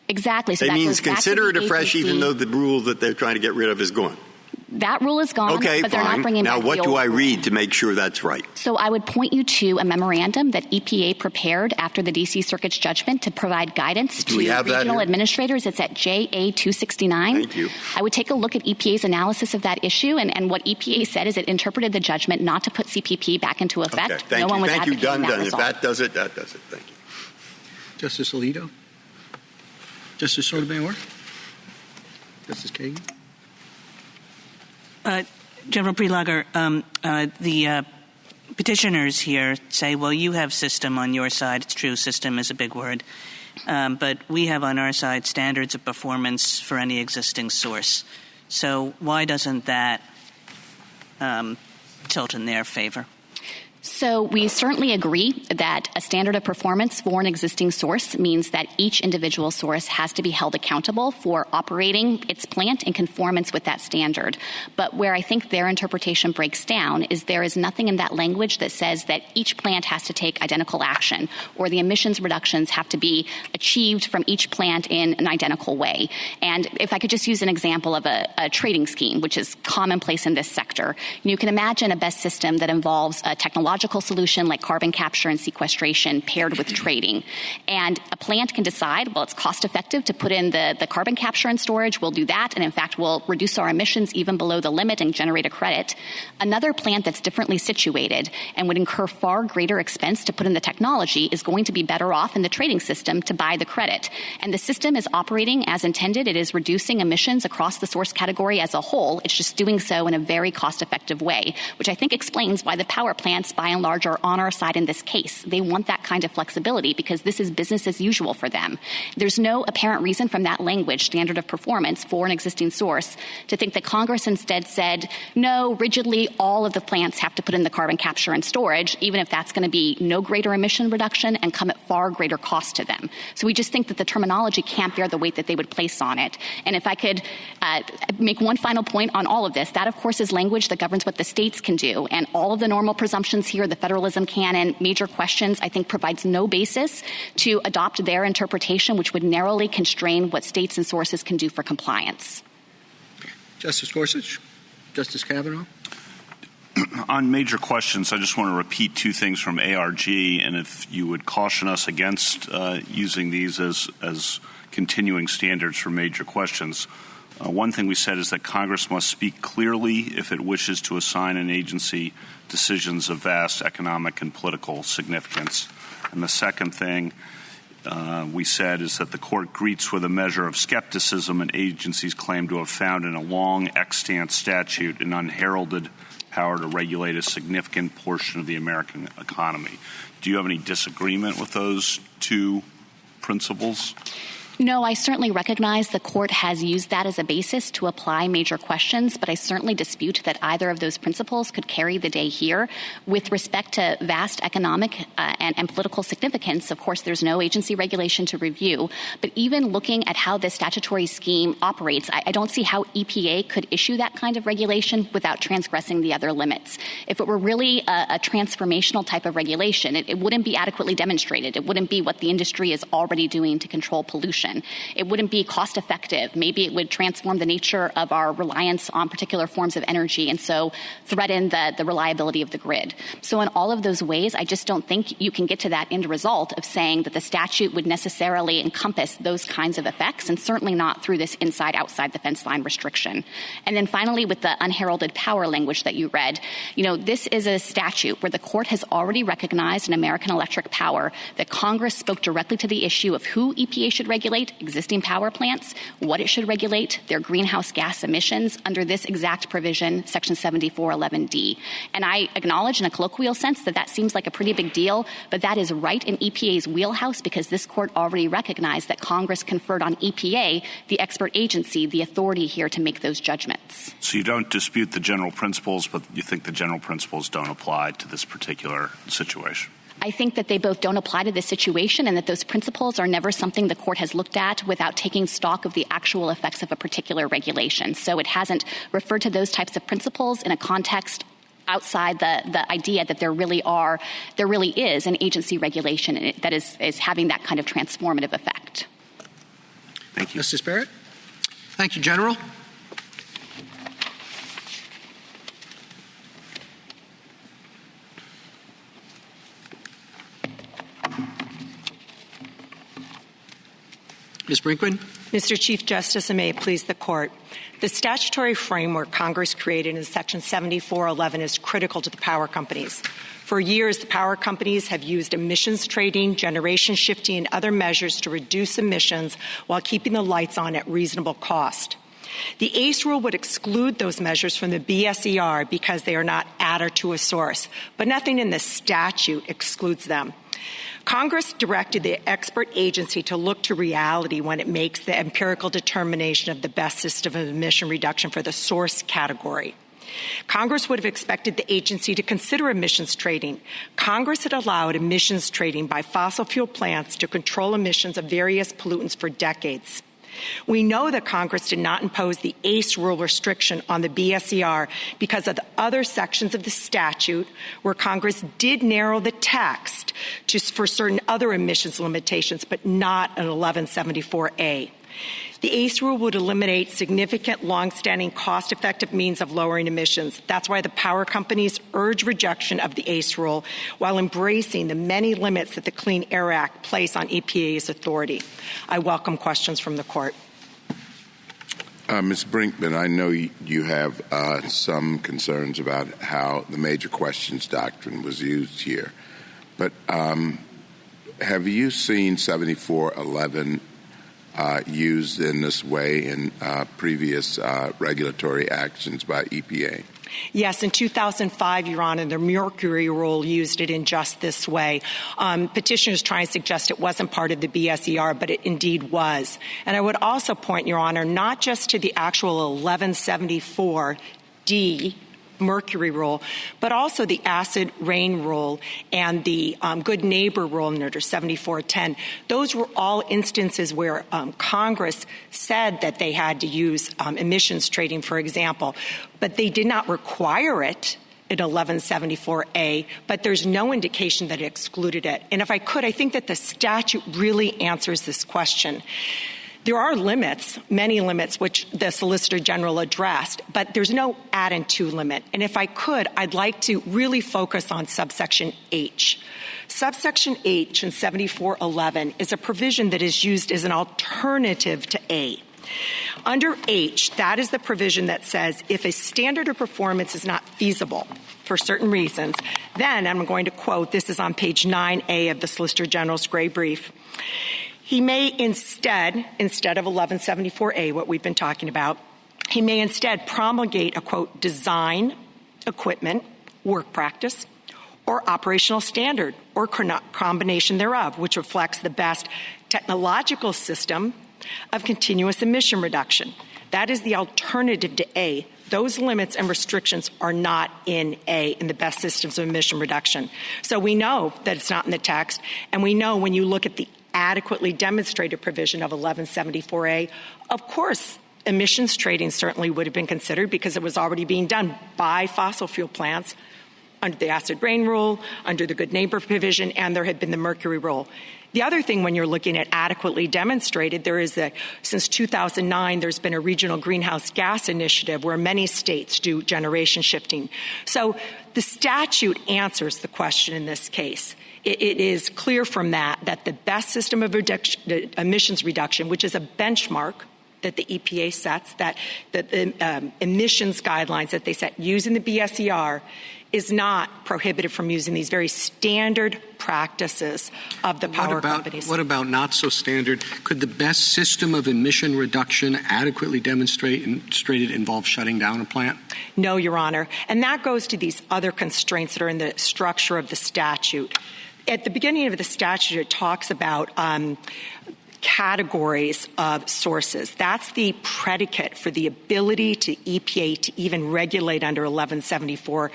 Exactly. So that that means goes back consider to the it afresh agency. even though the rule that they're trying to get rid of is gone. That rule is gone, Okay, but they're fine. not bringing now, back what the do old I rule. read to make sure that's right? So I would point you to a memorandum that EPA prepared after the D.C. Circuit's judgment to provide guidance to regional administrators. It's at JA 269. Thank you. I would take a look at EPA's analysis of that issue, and what EPA said is it interpreted the judgment not to put CPP back into effect. Okay, thank no one you. was Thank you. advocating Done. that If result. that does it, that does it. Thank you. Justice Alito? Justice Sotomayor? Justice Kagan? General Prelogger, the petitioners here say, well, you have system on your side. It's true, system is a big word. But we have on our side standards of performance for any existing source. So why doesn't that tilt in their favor? So we certainly agree that a standard of performance for an existing source means that each individual source has to be held accountable for operating its plant in conformance with that standard. But where I think their interpretation breaks down is there is nothing in that language that says that each plant has to take identical action or the emissions reductions have to be achieved from each plant in an identical way. And if I could just use an example of a trading scheme, which is commonplace in this sector, you can imagine a best system that involves a technological solution like carbon capture and sequestration paired with trading. And a plant can decide, well, it's cost effective to put in the carbon capture and storage. We'll do that. And in fact, we'll reduce our emissions even below the limit and generate a credit. Another plant that's differently situated and would incur far greater expense to put in the technology is going to be better off in the trading system to buy the credit. And the system is operating as intended. It is reducing emissions across the source category as a whole. It's just doing so in a very cost effective way, which I think explains why the power plants by and large are on our side in this case. They want that kind of flexibility because this is business as usual for them. There's no apparent reason from that language, standard of performance for an existing source, to think that Congress instead said, no, rigidly all of the plants have to put in the carbon capture and storage, even if that's going to be no greater emission reduction and come at far greater cost to them. So we just think that the terminology can't bear the weight that they would place on it. And if I could make one final point on all of this, that of course is language that governs what the states can do. And all of the normal presumptions here, the federalism canon, major questions, I think provides no basis to adopt their interpretation, which would narrowly constrain what states and sources can do for compliance. Justice Gorsuch? Justice Kavanaugh? On major questions, I just want to repeat two things from ARG, and if you would caution us against using these as continuing standards for major questions. One thing we said is that Congress must speak clearly if it wishes to assign an agency decisions of vast economic and political significance. And the second thing we said is that the court greets with a measure of skepticism an agency's claim to have found in a long extant statute an unheralded power to regulate a significant portion of the American economy. Do you have any disagreement with those two principles? No, I certainly recognize the court has used that as a basis to apply major questions, but I certainly dispute that either of those principles could carry the day here. With respect to vast economic and political significance, of course, there's no agency regulation to review. But even looking at how this statutory scheme operates, I don't see how EPA could issue that kind of regulation without transgressing the other limits. If it were really a transformational type of regulation, it wouldn't be adequately demonstrated. It wouldn't be what the industry is already doing to control pollution. It wouldn't be cost effective. Maybe it would transform the nature of our reliance on particular forms of energy and so threaten the reliability of the grid. So in all of those ways, I just don't think you can get to that end result of saying that the statute would necessarily encompass those kinds of effects, and certainly not through this inside-outside the fence line restriction. And then finally, with the unheralded power language that you read, this is a statute where the court has already recognized in American Electric Power that Congress spoke directly to the issue of who EPA should regulate regulate existing power plants, what it should regulate, their greenhouse gas emissions under this exact provision, Section 7411D. And I acknowledge in a colloquial sense that seems like a pretty big deal, but that is right in EPA's wheelhouse because this court already recognized that Congress conferred on EPA, the expert agency, the authority here to make those judgments. So you don't dispute the general principles, but you think the general principles don't apply to this particular situation? I think that they both don't apply to this situation and that those principles are never something the court has looked at without taking stock of the actual effects of a particular regulation. So it hasn't referred to those types of principles in a context outside the idea that there really is an agency regulation that is having that kind of transformative effect. Thank you. Justice Barrett? Thank you, General. Ms. Brinkman? Mr. Chief Justice, and may it please the Court, the statutory framework Congress created in Section 7411 is critical to the power companies. For years, the power companies have used emissions trading, generation shifting, and other measures to reduce emissions while keeping the lights on at reasonable cost. The ACE rule would exclude those measures from the BSER because they are not at or to a source, but nothing in the statute excludes them. Congress directed the expert agency to look to reality when it makes the empirical determination of the best system of emission reduction for the source category. Congress would have expected the agency to consider emissions trading. Congress had allowed emissions trading by fossil fuel plants to control emissions of various pollutants for decades. We know that Congress did not impose the ACE rule restriction on the BSER because of the other sections of the statute where Congress did narrow the text for certain other emissions limitations, but not an 1174A. The ACE rule would eliminate significant, long-standing, cost-effective means of lowering emissions. That's why the power companies urge rejection of the ACE rule while embracing the many limits that the Clean Air Act place on EPA's authority. I welcome questions from the Court. Ms. Brinkman, I know you have some concerns about how the major questions doctrine was used here, but have you seen 7411 used in this way in previous regulatory actions by EPA? Yes, in 2005, Your Honor, the Mercury rule used it in just this way. Petitioners try and suggest it wasn't part of the BSER, but it indeed was. And I would also point, Your Honor, not just to the actual 1174D Mercury rule, but also the acid rain rule and the good neighbor rule under 7410. Those were all instances where Congress said that they had to use emissions trading, for example, but they did not require it in 1174A, but there's no indication that it excluded it. And if I could, I think that the statute really answers this question. There are limits, many limits, which the Solicitor General addressed, but there's no add and to limit. And if I could, I'd like to really focus on subsection H. Subsection H in 7411 is a provision that is used as an alternative to A. Under H, that is the provision that says if a standard of performance is not feasible for certain reasons, then, I'm going to quote, this is on page 9A of the Solicitor General's gray brief, he may instead of 1174A, what we've been talking about, he may instead promulgate a, quote, design, equipment, work practice, or operational standard, or combination thereof, which reflects the best technological system of continuous emission reduction. That is the alternative to A. Those limits and restrictions are not in A, in the best systems of emission reduction. So we know that it's not in the text, and we know when you look at the adequately demonstrated provision of 1174A, of course, emissions trading certainly would have been considered because it was already being done by fossil fuel plants under the acid rain rule, under the good neighbor provision, and there had been the mercury rule. The other thing when you're looking at adequately demonstrated, there is since 2009, there's been a regional greenhouse gas initiative where many states do generation shifting. So the statute answers the question in this case. It is clear from that the best system of emissions reduction, which is a benchmark that the EPA sets, that the emissions guidelines that they set using the BSER is not prohibited from using these very standard practices of the power companies. What about not so standard? Could the best system of emission reduction adequately demonstrated involve shutting down a plant? No, Your Honor. And that goes to these other constraints that are in the structure of the statute. At the beginning of the statute, it talks about categories of sources. That's the predicate for the ability to EPA to even regulate under 1174A.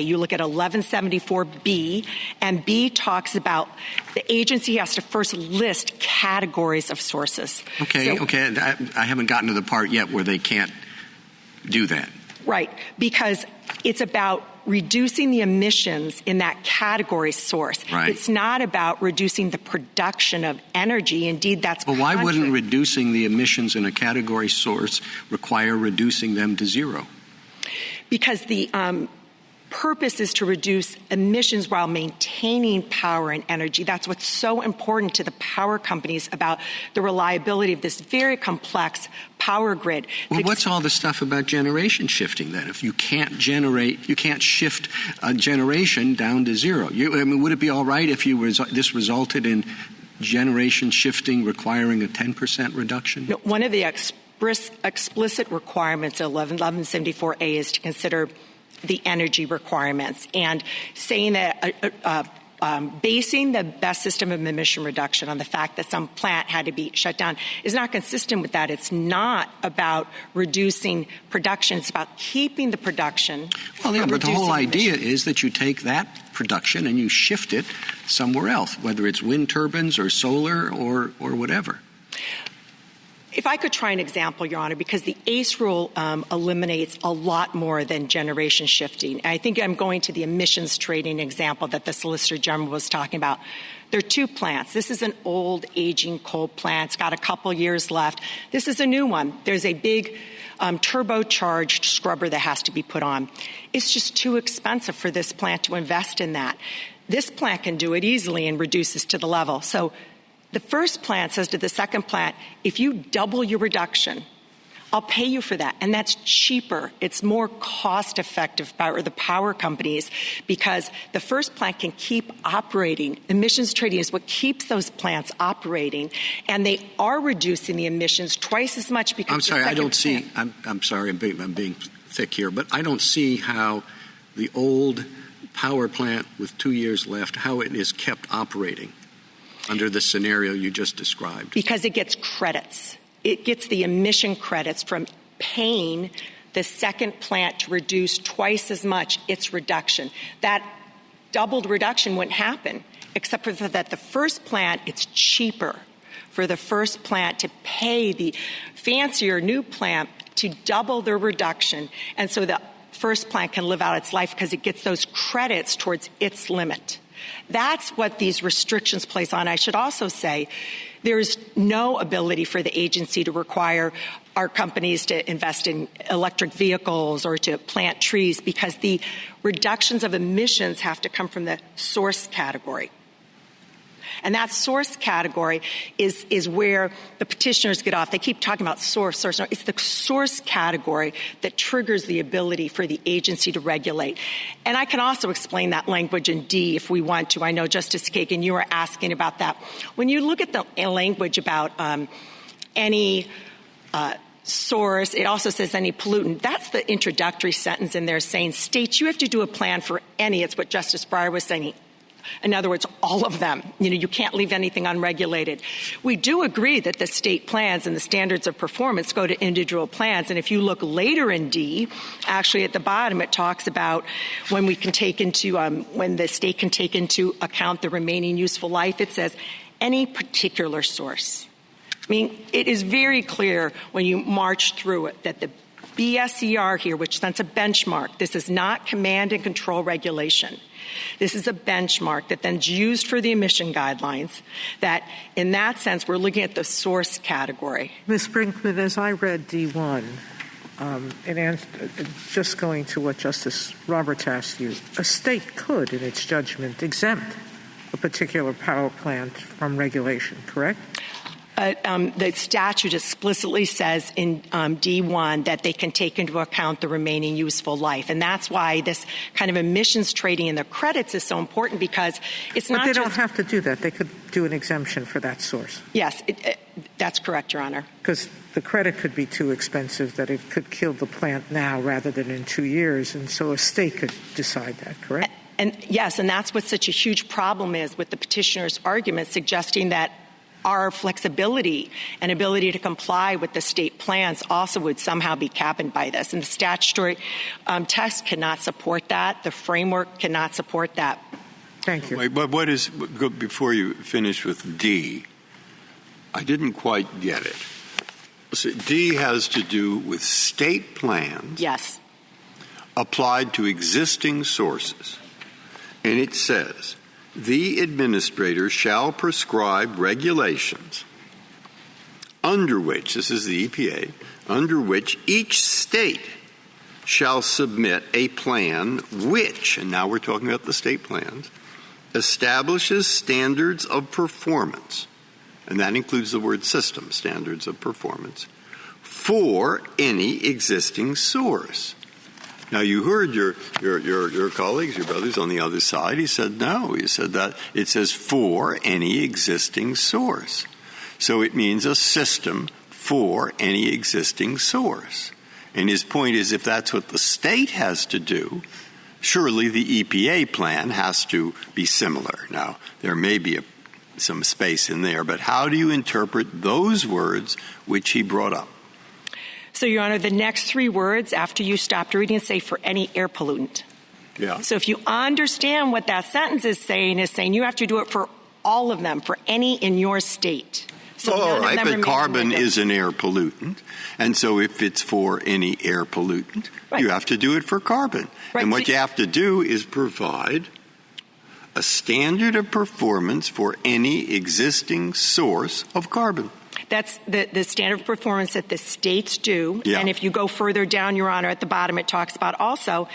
You look at 1174B, and B talks about the agency has to first list categories of sources. Okay. I haven't gotten to the part yet where they can't do that. Right, because it's about reducing the emissions in that category source. Right. It's not about reducing the production of energy. Indeed, that's But why wouldn't reducing the emissions in a category source require reducing them to zero? Because the purpose is to reduce emissions while maintaining power and energy. That's what's so important to the power companies about the reliability of this very complex power grid. Well, what's all the stuff about generation shifting then? If you can't generate, you can't shift a generation down to zero. Would it be all right if this resulted in generation shifting requiring a 10% reduction? No, one of the explicit requirements of 1174A is to consider the energy requirements, and saying that basing the best system of emission reduction on the fact that some plant had to be shut down is not consistent with that. It's not about reducing production. It's about keeping the production. Well, yeah, but the whole idea is that you take that production and you shift it somewhere else, whether it's wind turbines or solar or whatever. If I could try an example, Your Honor, because the ACE rule eliminates a lot more than generation shifting. I think I'm going to the emissions trading example that the Solicitor General was talking about. There are two plants. This is an old, aging coal plant. It's got a couple years left. This is a new one. There's a big turbocharged scrubber that has to be put on. It's just too expensive for this plant to invest in that. This plant can do it easily and reduces to the level. So the first plant says to the second plant, if you double your reduction, I'll pay you for that. And that's cheaper. It's more cost-effective for the power companies because the first plant can keep operating. Emissions trading is what keeps those plants operating. And they are reducing the emissions twice as much because I'm sorry, I don't see. I'm sorry, I'm being thick here, but I don't see how the old power plant with 2 years left, how it is kept operating under the scenario you just described. Because it gets credits. It gets the emission credits from paying the second plant to reduce twice as much its reduction. That doubled reduction wouldn't happen, except for that the first plant, it's cheaper for the first plant to pay the fancier new plant to double their reduction. And so the first plant can live out its life because it gets those credits towards its limit. That's what these restrictions place on. I should also say there's no ability for the agency to require our companies to invest in electric vehicles or to plant trees because the reductions of emissions have to come from the source category. And that source category is where the petitioners get off. They keep talking about source. No, it's the source category that triggers the ability for the agency to regulate. And I can also explain that language in D if we want to. I know, Justice Kagan, you were asking about that. When you look at the language about any source, it also says any pollutant. That's the introductory sentence in there saying, states, you have to do a plan for any. It's what Justice Breyer was saying. In other words, all of them. You can't leave anything unregulated. We do agree that the state plans and the standards of performance go to individual plans. And if you look later in D, actually at the bottom, it talks about when we can take into, when the state can take into account the remaining useful life. It says any particular source. I mean, it is very clear when you march through it that the BSER here, which sets a benchmark, this is not command and control regulation. This is a benchmark that then is used for the emission guidelines, that in that sense, we're looking at the source category. Ms. Brinkman, as I read D1, and just going to what Justice Roberts asked you, a state could, in its judgment, exempt a particular power plant from regulation, correct? The statute explicitly says in D1 that they can take into account the remaining useful life. And that's why this kind of emissions trading in the credits is so important, because it's not But they don't have to do that. They could do an exemption for that source. Yes, that's correct, Your Honor. Because the credit could be too expensive, that it could kill the plant now rather than in 2 years. And so a state could decide that, correct? And yes, and that's what such a huge problem is with the petitioner's argument, suggesting that our flexibility and ability to comply with the state plans also would somehow be cabined by this. And the statutory text cannot support that. The framework cannot support that. Thank you. Wait, but before you finish with D, I didn't quite get it. So D has to do with state plans. Yes. Applied to existing sources. And it says, the administrator shall prescribe regulations under which, this is the EPA, under which each state shall submit a plan which, and now we're talking about the state plans, establishes standards of performance, and that includes the word system, standards of performance, for any existing source. Now, you heard your colleagues, your brothers on the other side. He said no. He said that it says for any existing source. So it means a system for any existing source. And his point is, if that's what the state has to do, surely the EPA plan has to be similar. Now, there may be some space in there, but how do you interpret those words which he brought up? So, Your Honor, the next three words after you stopped reading say for any air pollutant. Yeah. So if you understand what that sentence is saying you have to do it for all of them, for any in your state. So all right, but carbon is an air pollutant. And so if it's for any air pollutant, right, you have to do it for carbon. Right. And what you have to do is provide a standard of performance for any existing source of carbon. That's the standard of performance that the states do. Yeah. And if you go further down, Your Honor, at the bottom, it talks about also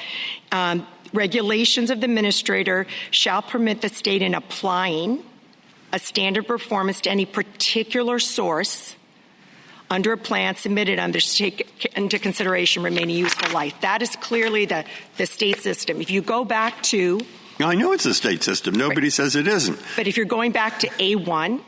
regulations of the administrator shall permit the state in applying a standard performance to any particular source under a plan submitted under take into consideration remaining useful life. That is clearly the state system. If you go back to... I know it's a state system. Nobody says it isn't. But if you're going back to A1,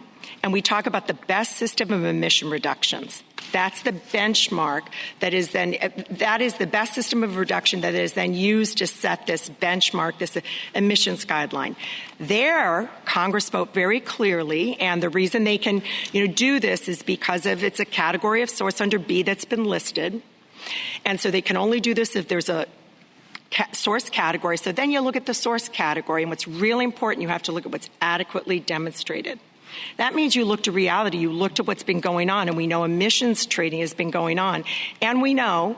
and we talk about the best system of emission reductions, that's the benchmark that is the best system of reduction that is then used to set this benchmark, this emissions guideline. There, Congress spoke very clearly, and the reason they can, do this is because of it's a category of source under B that's been listed. And so they can only do this if there's a source category. So then you look at the source category, and what's really important, you have to look at what's adequately demonstrated. That means you look to reality. You look to what's been going on, and we know emissions trading has been going on. And we know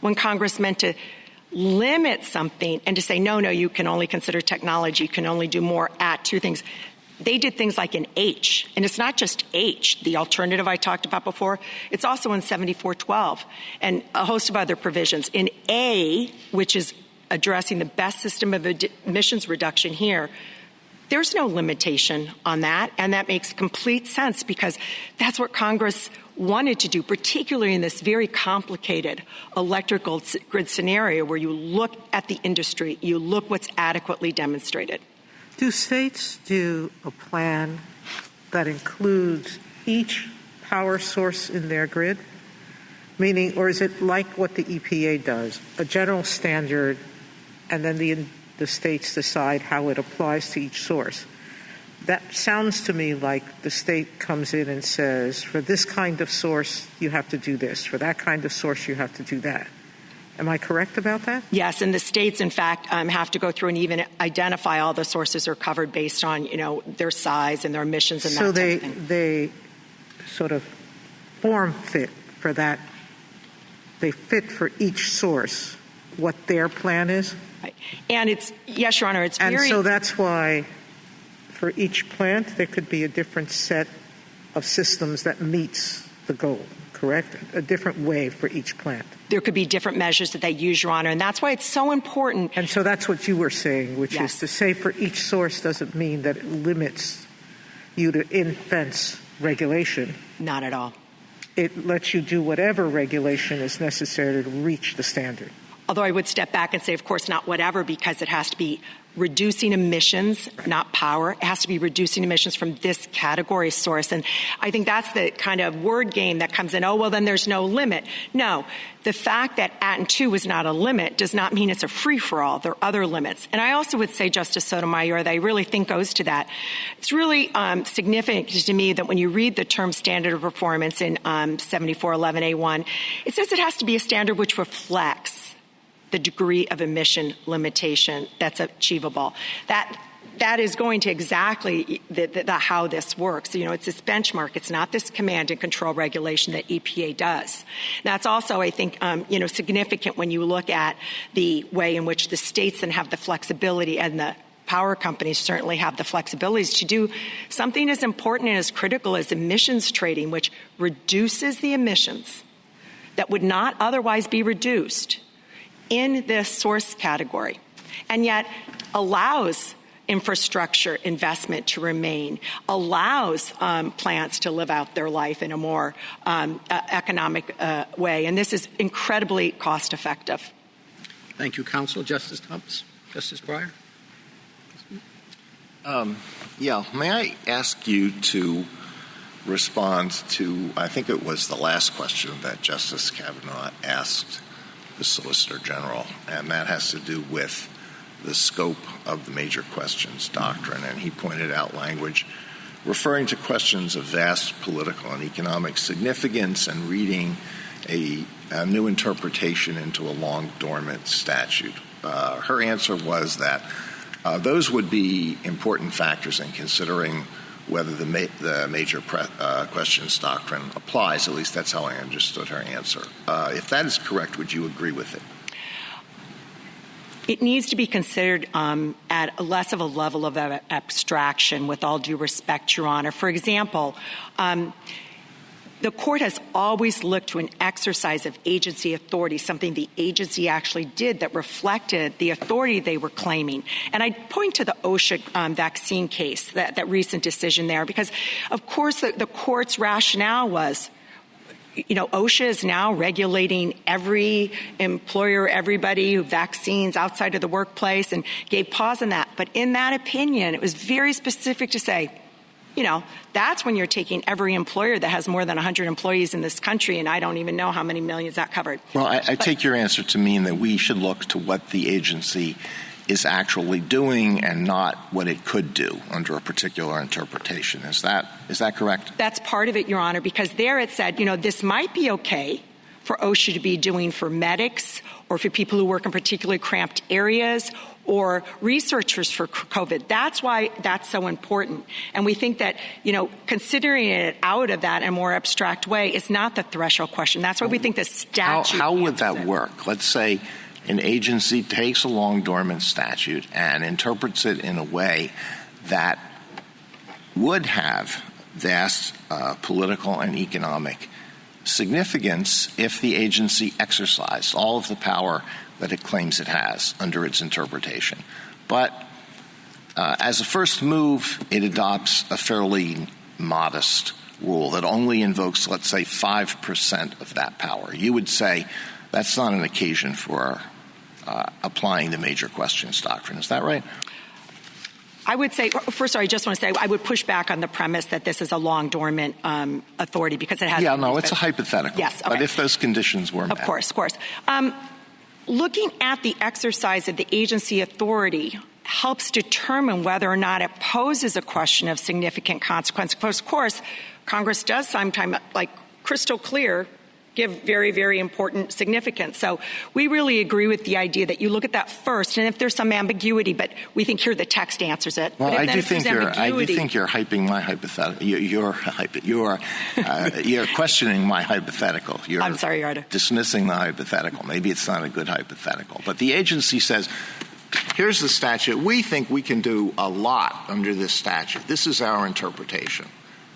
when Congress meant to limit something and to say, no, you can only consider technology, you can only do more at two things. They did things like in H, and it's not just H, the alternative I talked about before. It's also in 7412 and a host of other provisions. In A, which is addressing the best system of emissions reduction here, there's no limitation on that, and that makes complete sense because that's what Congress wanted to do, particularly in this very complicated electrical grid scenario where you look at the industry, you look what's adequately demonstrated. Do states do a plan that includes each power source in their grid? Meaning, or is it like what the EPA does, a general standard, and then the states decide how it applies to each source? That sounds to me like the state comes in and says, for this kind of source, you have to do this. For that kind of source, you have to do that. Am I correct about that? Yes, and the states, in fact, have to go through and even identify all the sources are covered based on, their size and their emissions and so that type of thing. They sort of form fit for that. They fit for each source what their plan is? Right. And yes, Your Honor, it's very... And so that's why for each plant there could be a different set of systems that meets the goal, correct? A different way for each plant. There could be different measures that they use, Your Honor, and that's why it's so important. And so that's what you were saying, which yes. is to say for each source doesn't mean that it limits you to in-fence regulation. Not at all. It lets you do whatever regulation is necessary to reach the standard. Although I would step back and say, of course, not whatever, because it has to be reducing emissions, not power. It has to be reducing emissions from this category source. And I think that's the kind of word game that comes in, oh, well, then there's no limit. No, the fact that ATN 2 is not a limit does not mean it's a free-for-all. There are other limits. And I also would say, Justice Sotomayor, that I really think goes to that. It's really significant to me that when you read the term standard of performance in 7411A1, it says it has to be a standard which reflects the degree of emission limitation that's achievable. That is going to exactly how this works. It's this benchmark. It's not this command and control regulation that EPA does. That's also, I think, significant when you look at the way in which the states then have the flexibility, and the power companies certainly have the flexibilities to do something as important and as critical as emissions trading, which reduces the emissions that would not otherwise be reduced in this source category, and yet allows infrastructure investment to remain, allows plants to live out their life in a more economic way. And this is incredibly cost effective. Thank you, counsel. Justice Thomas. Justice Breyer. May I ask you to respond to, I think it was the last question that Justice Kavanaugh asked the Solicitor General, and that has to do with the scope of the major questions doctrine. And he pointed out language referring to questions of vast political and economic significance and reading a new interpretation into a long dormant statute. Her answer was that those would be important factors in considering whether the major questions doctrine applies. At least that's how I understood her answer. If that is correct, would you agree with it? It needs to be considered at less of a level of abstraction, with all due respect, Your Honor. For example, the court has always looked to an exercise of agency authority, something the agency actually did that reflected the authority they were claiming. And I point to the OSHA vaccine case, that recent decision there, because, of course, the court's rationale was, OSHA is now regulating every employer, everybody who vaccines outside of the workplace, and gave pause on that. But in that opinion, it was very specific to say, that's when you're taking every employer that has more than 100 employees in this country, and I don't even know how many millions that covered. Well, I take your answer to mean that we should look to what the agency is actually doing and not what it could do under a particular interpretation. Is that correct? That's part of it, Your Honor, because there it said, this might be okay for OSHA to be doing for medics or for people who work in particularly cramped areas or researchers for COVID. That's why that's so important. And we think that, considering it out of that in a more abstract way is not the threshold question. That's why we think the statute. How would that work? Let's say an agency takes a long dormant statute and interprets it in a way that would have vast political and economic significance if the agency exercised all of the power that it claims it has under its interpretation. But as a first move, it adopts a fairly modest rule that only invokes, let's say, 5% of that power. You would say that's not an occasion for applying the major questions doctrine. Is that right? I would say, first, I just want to say I would push back on the premise that this is a long dormant authority because it has. Yeah, no, it's a hypothetical. Yes, okay. But if those conditions were met. Of course. Looking at the exercise of the agency authority helps determine whether or not it poses a question of significant consequence. Of course, Congress does sometimes, like crystal clear, give very, very important significance. So we really agree with the idea that you look at that first, and if there's some ambiguity, but we think here the text answers it. Well, I do think you're hyping my hypothetical. You're questioning my hypothetical. I'm sorry, Your Honor. Dismissing the hypothetical. Maybe it's not a good hypothetical. But the agency says, here's the statute. We think we can do a lot under this statute. This is our interpretation.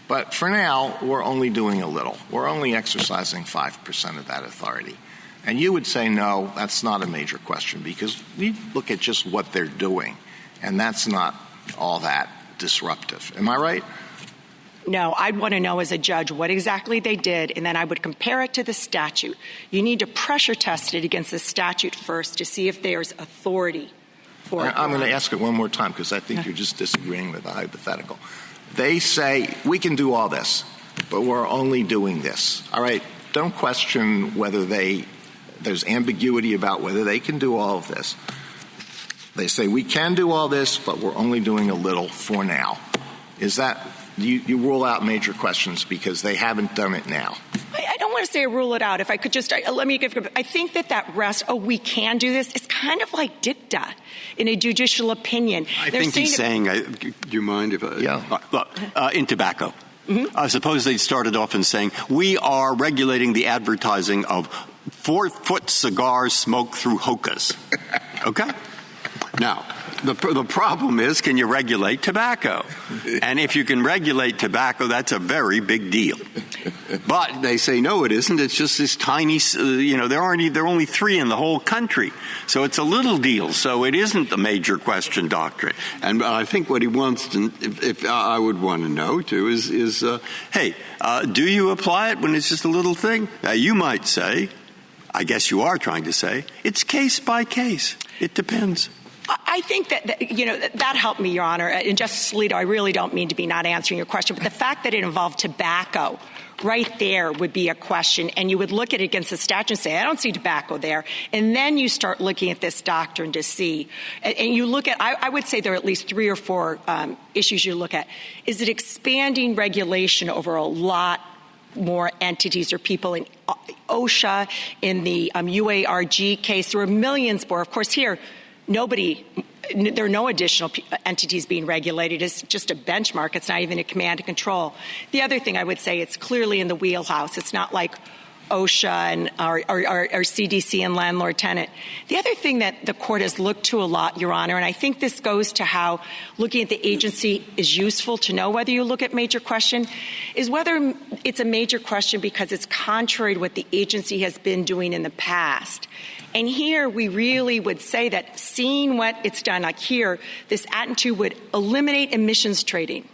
But for now, we're only doing a little. We're only exercising 5% of that authority. And you would say, no, that's not a major question because we look at just what they're doing, and that's not all that disruptive. Am I right? No, I'd want to know as a judge what exactly they did, and then I would compare it to the statute. You need to pressure test it against the statute first to see if there's authority for it. I'm going to ask it one more time because I think you're just disagreeing with the hypothetical. They say, we can do all this, but we're only doing this. All right, don't question whether there's ambiguity about whether they can do all of this. They say, we can do all this, but we're only doing a little for now. Is that, you rule out major questions because they haven't done it now? I don't want to say rule it out. If I could just, let me give, I think that rest, we can do this, it's kind of like dicta in a judicial opinion. I think he's saying, do you mind if in tobacco. Mm-hmm. Suppose they started off in saying, we are regulating the advertising of 4-foot cigars smoked through hookahs. Okay? Now, the problem is, can you regulate tobacco? And if you can regulate tobacco, that's a very big deal. But they say, no, it isn't. It's just this tiny, there are only 3 in the whole country. So it's a little deal. So it isn't the major question doctrine. And I think what he wants to, if I would want to know, too, is hey, do you apply it when it's just a little thing? You might say, I guess you are trying to say, it's case by case. It depends. I think that helped me, Your Honor. And Justice Alito, I really don't mean to be not answering your question, but the fact that it involved tobacco right there would be a question, and you would look at it against the statute and say, I don't see tobacco there. And then you start looking at this doctrine to see. And you look at, I would say there are at least 3 or 4 issues you look at. Is it expanding regulation over a lot more entities or people? In OSHA, in the UARG case, there were millions more. Of course, here, there are no additional entities being regulated. It's just a benchmark. It's not even a command and control. The other thing I would say, it's clearly in the wheelhouse. It's not like OSHA and our CDC and landlord-tenant. The other thing that the court has looked to a lot, Your Honor, and I think this goes to how looking at the agency is useful to know whether you look at major question, is whether it's a major question because it's contrary to what the agency has been doing in the past. And here we really would say that seeing what it's done, like here, this attitude would eliminate emissions trading.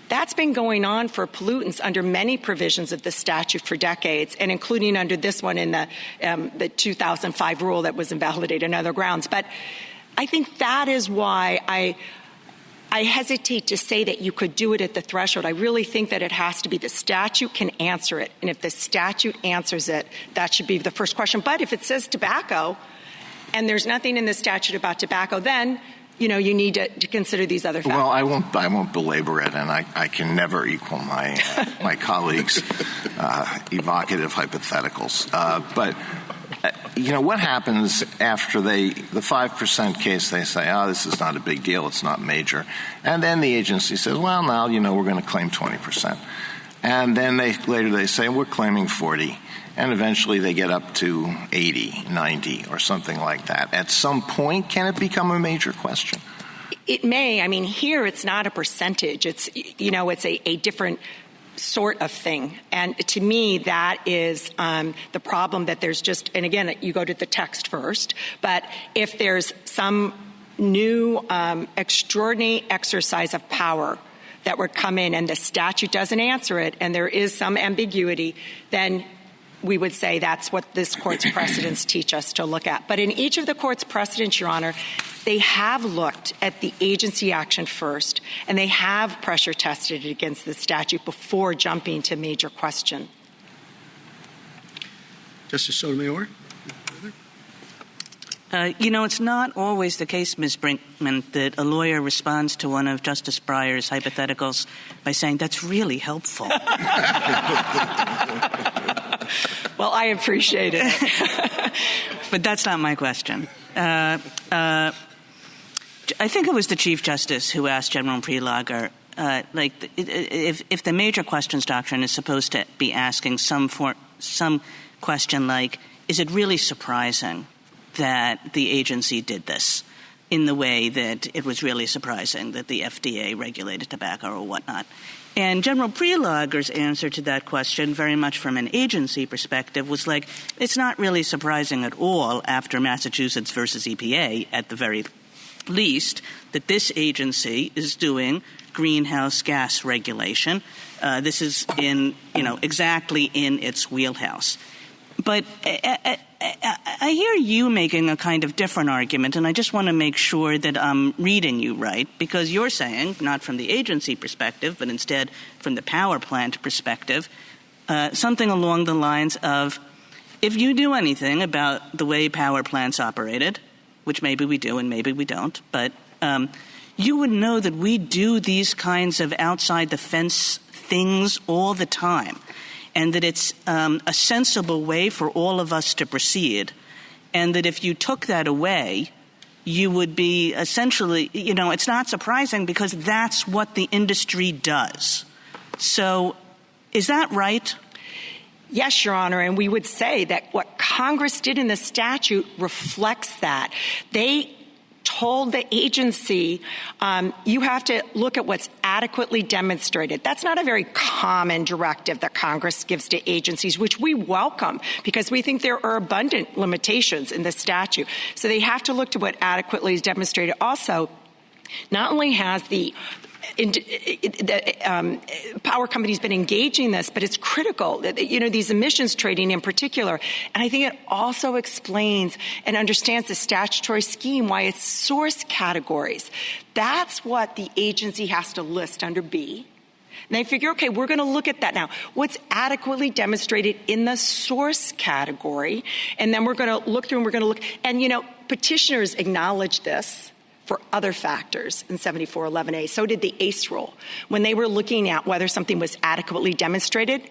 That's been going on for pollutants under many provisions of the statute for decades, and including under this one in the 2005 rule that was invalidated on other grounds. But I think that is why I hesitate to say that you could do it at the threshold. I really think that it has to be the statute can answer it. And if the statute answers it, that should be the first question. But if it says tobacco and there's nothing in the statute about tobacco, then, you need to consider these other factors. Well, I won't belabor it, and I can never equal my colleagues' evocative hypotheticals. But what happens after the 5% case? They say, this is not a big deal, it's not major. And then the agency says, well, now, we're going to claim 20%. And then later they say, we're claiming 40. And eventually they get up to 80, 90, or something like that. At some point, can it become a major question? It may. I mean, here it's not a percentage. It's, it's a different sort of thing. And to me, that is the problem that there's just, and again, you go to the text first, but if there's some new extraordinary exercise of power that would come in and the statute doesn't answer it and there is some ambiguity, then we would say that's what this court's precedents teach us to look at. But in each of the court's precedents, Your Honor, they have looked at the agency action first, and they have pressure tested it against the statute before jumping to major question. Justice Sotomayor? It's not always the case, Ms. Brinkman, that a lawyer responds to one of Justice Breyer's hypotheticals by saying, that's really helpful. Well, I appreciate it. But that's not my question. I think it was the Chief Justice who asked General Prelogger, if the major questions doctrine is supposed to be asking some question like, is it really surprising that the agency did this in the way that it was really surprising that the FDA regulated tobacco or whatnot? And General Prelogger's answer to that question, very much from an agency perspective, was like, it's not really surprising at all after Massachusetts versus EPA, at the very least, that this agency is doing greenhouse gas regulation. This is exactly in its wheelhouse. But I hear you making a kind of different argument, and I just want to make sure that I'm reading you right, because you're saying, not from the agency perspective, but instead from the power plant perspective, something along the lines of, if you do anything about the way power plants operated, which maybe we do and maybe we don't, but you would know that we do these kinds of outside-the-fence things all the time, and that it's a sensible way for all of us to proceed, and that if you took that away, you would be essentially, it's not surprising because that's what the industry does. So is that right? Yes, Your Honor, and we would say that what Congress did in the statute reflects that. They told the agency, you have to look at what's adequately demonstrated. That's not a very common directive that Congress gives to agencies, which we welcome because we think there are abundant limitations in the statute. So they have to look to what adequately is demonstrated. Also, not only has the power companies been engaging this, but it's critical that, these emissions trading in particular. And I think it also explains and understands the statutory scheme, why it's source categories. That's what the agency has to list under B. And they figure, okay, we're going to look at that now. What's adequately demonstrated in the source category? And then we're going to look through and we're going to look. And, petitioners acknowledge this for other factors in 7411A. So did the ACE rule. When they were looking at whether something was adequately demonstrated,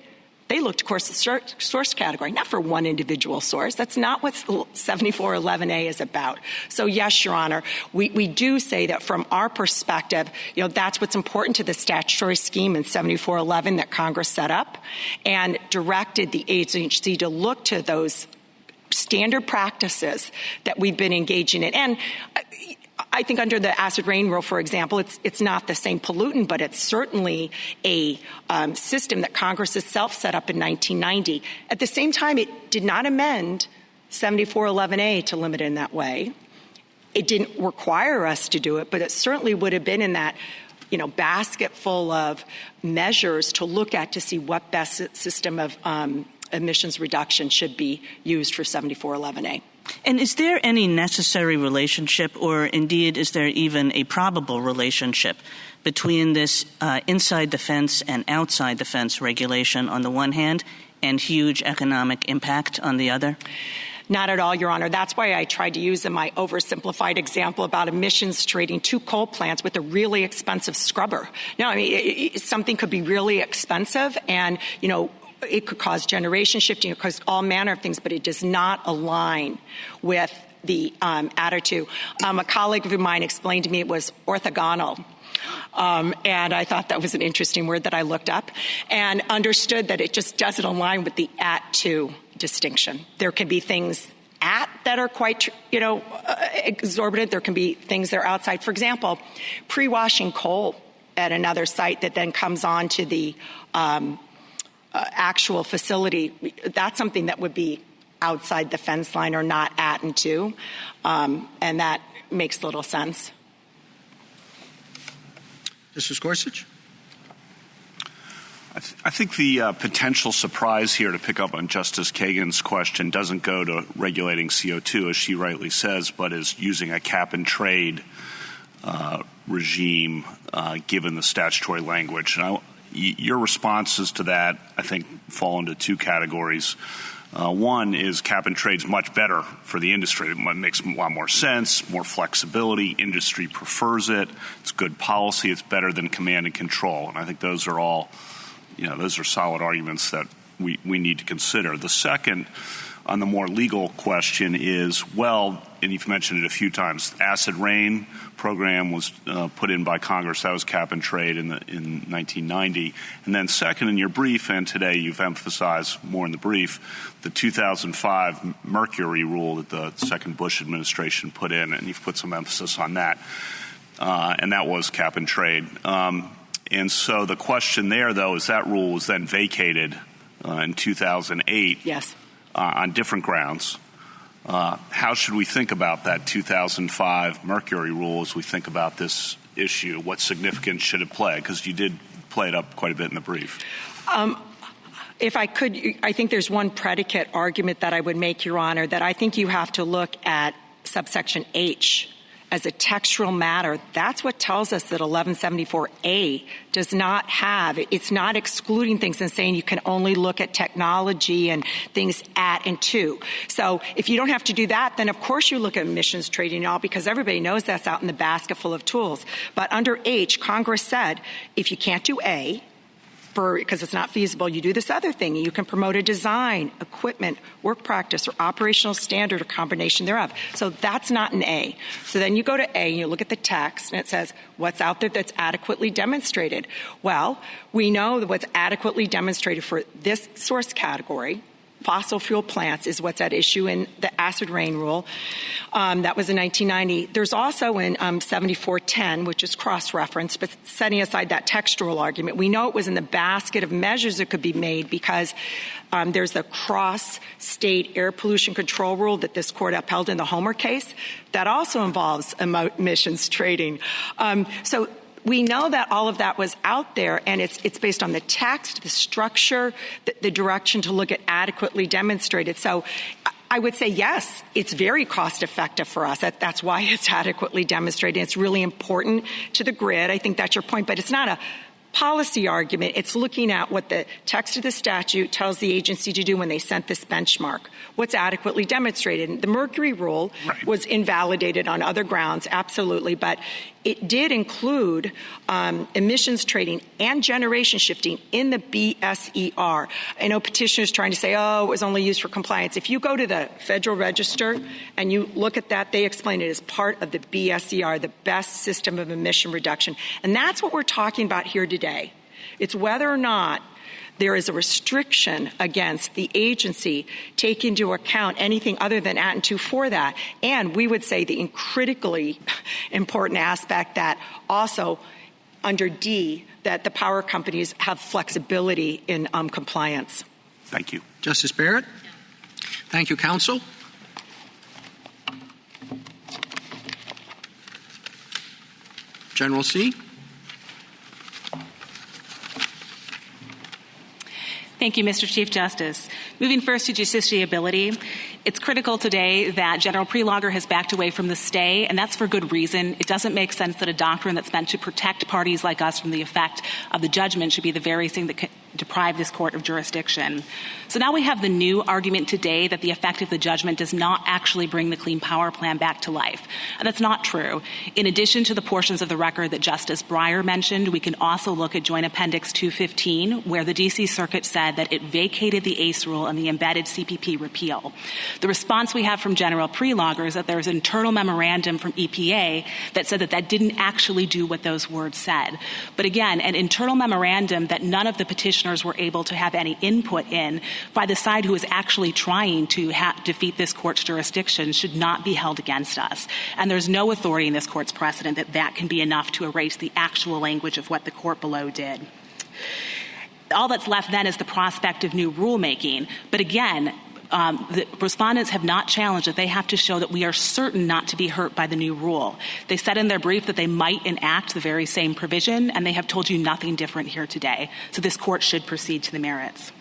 they looked, of course, at the source category, not for one individual source. That's not what 7411A is about. So, yes, Your Honor, we do say that from our perspective, that's what's important to the statutory scheme in 7411 that Congress set up and directed the agency to look to those standard practices that we've been engaging in. And I think under the acid rain rule, for example, it's not the same pollutant, but it's certainly a system that Congress itself set up in 1990. At the same time, it did not amend 7411A to limit it in that way. It didn't require us to do it, but it certainly would have been in that basket full of measures to look at to see what best system of emissions reduction should be used for 7411A. And is there any necessary relationship, or indeed is there even a probable relationship between this inside the fence and outside the fence regulation on the one hand and huge economic impact on the other? Not at all, Your Honor. That's why I tried to use in my oversimplified example about emissions trading 2 coal plants with a really expensive scrubber. No, something could be really expensive and, it could cause generation shifting, it could cause all manner of things, but it does not align with the attitude. A colleague of mine explained to me it was orthogonal. And I thought that was an interesting word that I looked up and understood that it just doesn't align with the at-to distinction. There can be things at that are quite, exorbitant. There can be things that are outside. For example, pre-washing coal at another site that then comes on to the actual facility, that's something that would be outside the fence line or not at and to, and that makes little sense. Justice Gorsuch? I think the potential surprise here, to pick up on Justice Kagan's question, doesn't go to regulating CO2, as she rightly says, but is using a cap-and-trade regime given the statutory language. And your responses to that, I think, fall into 2 categories. One is cap and trade's much better for the industry. It makes a lot more sense, more flexibility. Industry prefers it. It's good policy. It's better than command and control. And I think those are all, those are solid arguments that we need to consider. The second, on the more legal question, is, and you've mentioned it a few times, acid rain program was put in by Congress. That was cap and trade in 1990. And then second, in your brief, and today you've emphasized more in the brief, the 2005 mercury rule that the second Bush administration put in, and you've put some emphasis on that. And that was cap and trade. And so the question there, though, is that rule was then vacated in 2008. Yes. On different grounds. How should we think about that 2005 mercury rule as we think about this issue? What significance should it play? Because you did play it up quite a bit in the brief. If I could, I think there's one predicate argument that I would make, Your Honor, that I think you have to look at subsection H as a textual matter. That's what tells us that 1174A does not have, it's not excluding things and saying you can only look at technology and things at and to. So if you don't have to do that, then of course you look at emissions trading and all, because everybody knows that's out in the basket full of tools. But under H, Congress said if you can't do A, because it's not feasible, you do this other thing. You can promote a design, equipment, work practice, or operational standard or combination thereof. So that's not an A. So then you go to A and you look at the text and it says, what's out there that's adequately demonstrated? Well, we know that what's adequately demonstrated for this source category, fossil fuel plants, is what's at issue in the acid rain rule. That was in 1990. There's also in 7410, which is cross-referenced, but setting aside that textual argument, we know it was in the basket of measures that could be made because there's the cross-state air pollution control rule that this court upheld in the Homer case. That also involves emissions trading. So we know that all of that was out there, and it's based on the text, the structure, the direction to look at adequately demonstrated. So I would say, yes, it's very cost-effective for us. That's why it's adequately demonstrated. It's really important to the grid. I think that's your point, but it's not a policy argument. It's looking at what the text of the statute tells the agency to do when they sent this benchmark. What's adequately demonstrated? The Mercury rule was invalidated on other grounds, absolutely, but it did include emissions trading and generation shifting in the BSER. I know petitioners trying to say, oh, it was only used for compliance. If you go to the Federal Register and you look at that, they explain it as part of the BSER, the best system of emission reduction. And that's what we're talking about here today. It's whether or not there is a restriction against the agency taking into account anything other than at and to for that. And we would say the critically important aspect that also under D, that the power companies have flexibility in compliance. Thank you. Justice Barrett? Thank you, counsel. General C. Thank you, Mr. Chief Justice. Moving first to justiciability, it's critical today that General Prelogger has backed away from the stay, and that's for good reason. It doesn't make sense that a doctrine that's meant to protect parties like us from the effect of the judgment should be the very thing that can deprive this court of jurisdiction. So now we have the new argument today that the effect of the judgment does not actually bring the Clean Power Plan back to life. And that's not true. In addition to the portions of the record that Justice Breyer mentioned, we can also look at Joint Appendix 215, where the D.C. Circuit said that it vacated the ACE rule and the embedded CPP repeal. The response we have from General Prelogger is that there's an internal memorandum from EPA that said that that didn't actually do what those words said. But again, an internal memorandum that none of the petitioners were able to have any input in by the side who is actually trying to defeat this court's jurisdiction should not be held against us. And there's no authority in this court's precedent that that can be enough to erase the actual language of what the court below did. All that's left then is the prospect of new rulemaking. But again, the respondents have not challenged that they have to show that we are certain not to be hurt by the new rule. They said in their brief that they might enact the very same provision, and they have told you nothing different here today. So this court should proceed to the merits.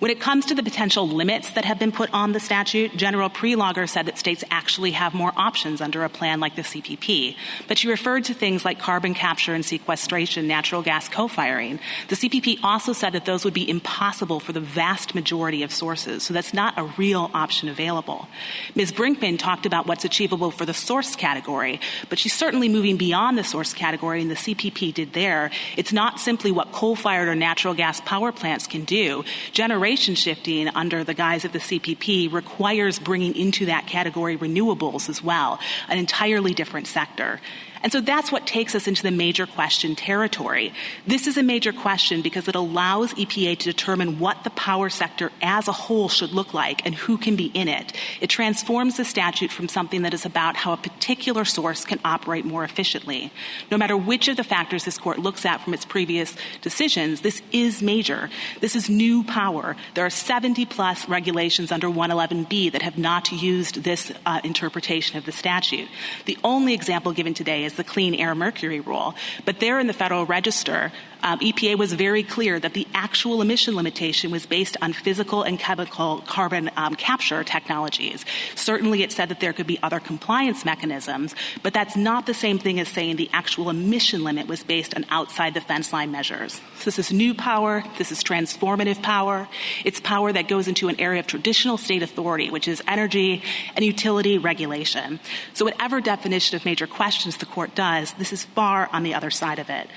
When it comes to the potential limits that have been put on the statute, General Prelogger said that states actually have more options under a plan like the CPP. But she referred to things like carbon capture and sequestration, natural gas co-firing. The CPP also said that those would be impossible for the vast majority of sources, so that's not a real option available. Ms. Brinkman talked about what's achievable for the source category, but she's certainly moving beyond the source category, and the CPP did there. It's not simply what coal-fired or natural gas power plants can do. Generation shifting under the guise of the CPP requires bringing into that category renewables as well, an entirely different sector. And so that's what takes us into the major question territory. This is a major question because it allows EPA to determine what the power sector as a whole should look like and who can be in it. It transforms the statute from something that is about how a particular source can operate more efficiently. No matter which of the factors this court looks at from its previous decisions, this is major. This is new power. There are 70-plus regulations under 111B that have not used this interpretation of the statute. The only example given today is is the Clean Air Mercury Rule. But there in the Federal Register, EPA was very clear that the actual emission limitation was based on physical and chemical carbon capture technologies. Certainly it said that there could be other compliance mechanisms, but that's not the same thing as saying the actual emission limit was based on outside the fence line measures. So this is new power. This is transformative power. It's power that goes into an area of traditional state authority, which is energy and utility regulation. So whatever definition of major questions the court does, this is far on the other side of it.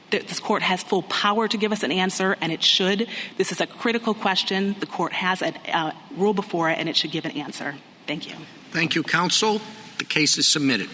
This court has full power to give us an answer, and it should. This is a critical question. The court has a rule before it, and it should give an answer. Thank you. Thank you, counsel. The case is submitted.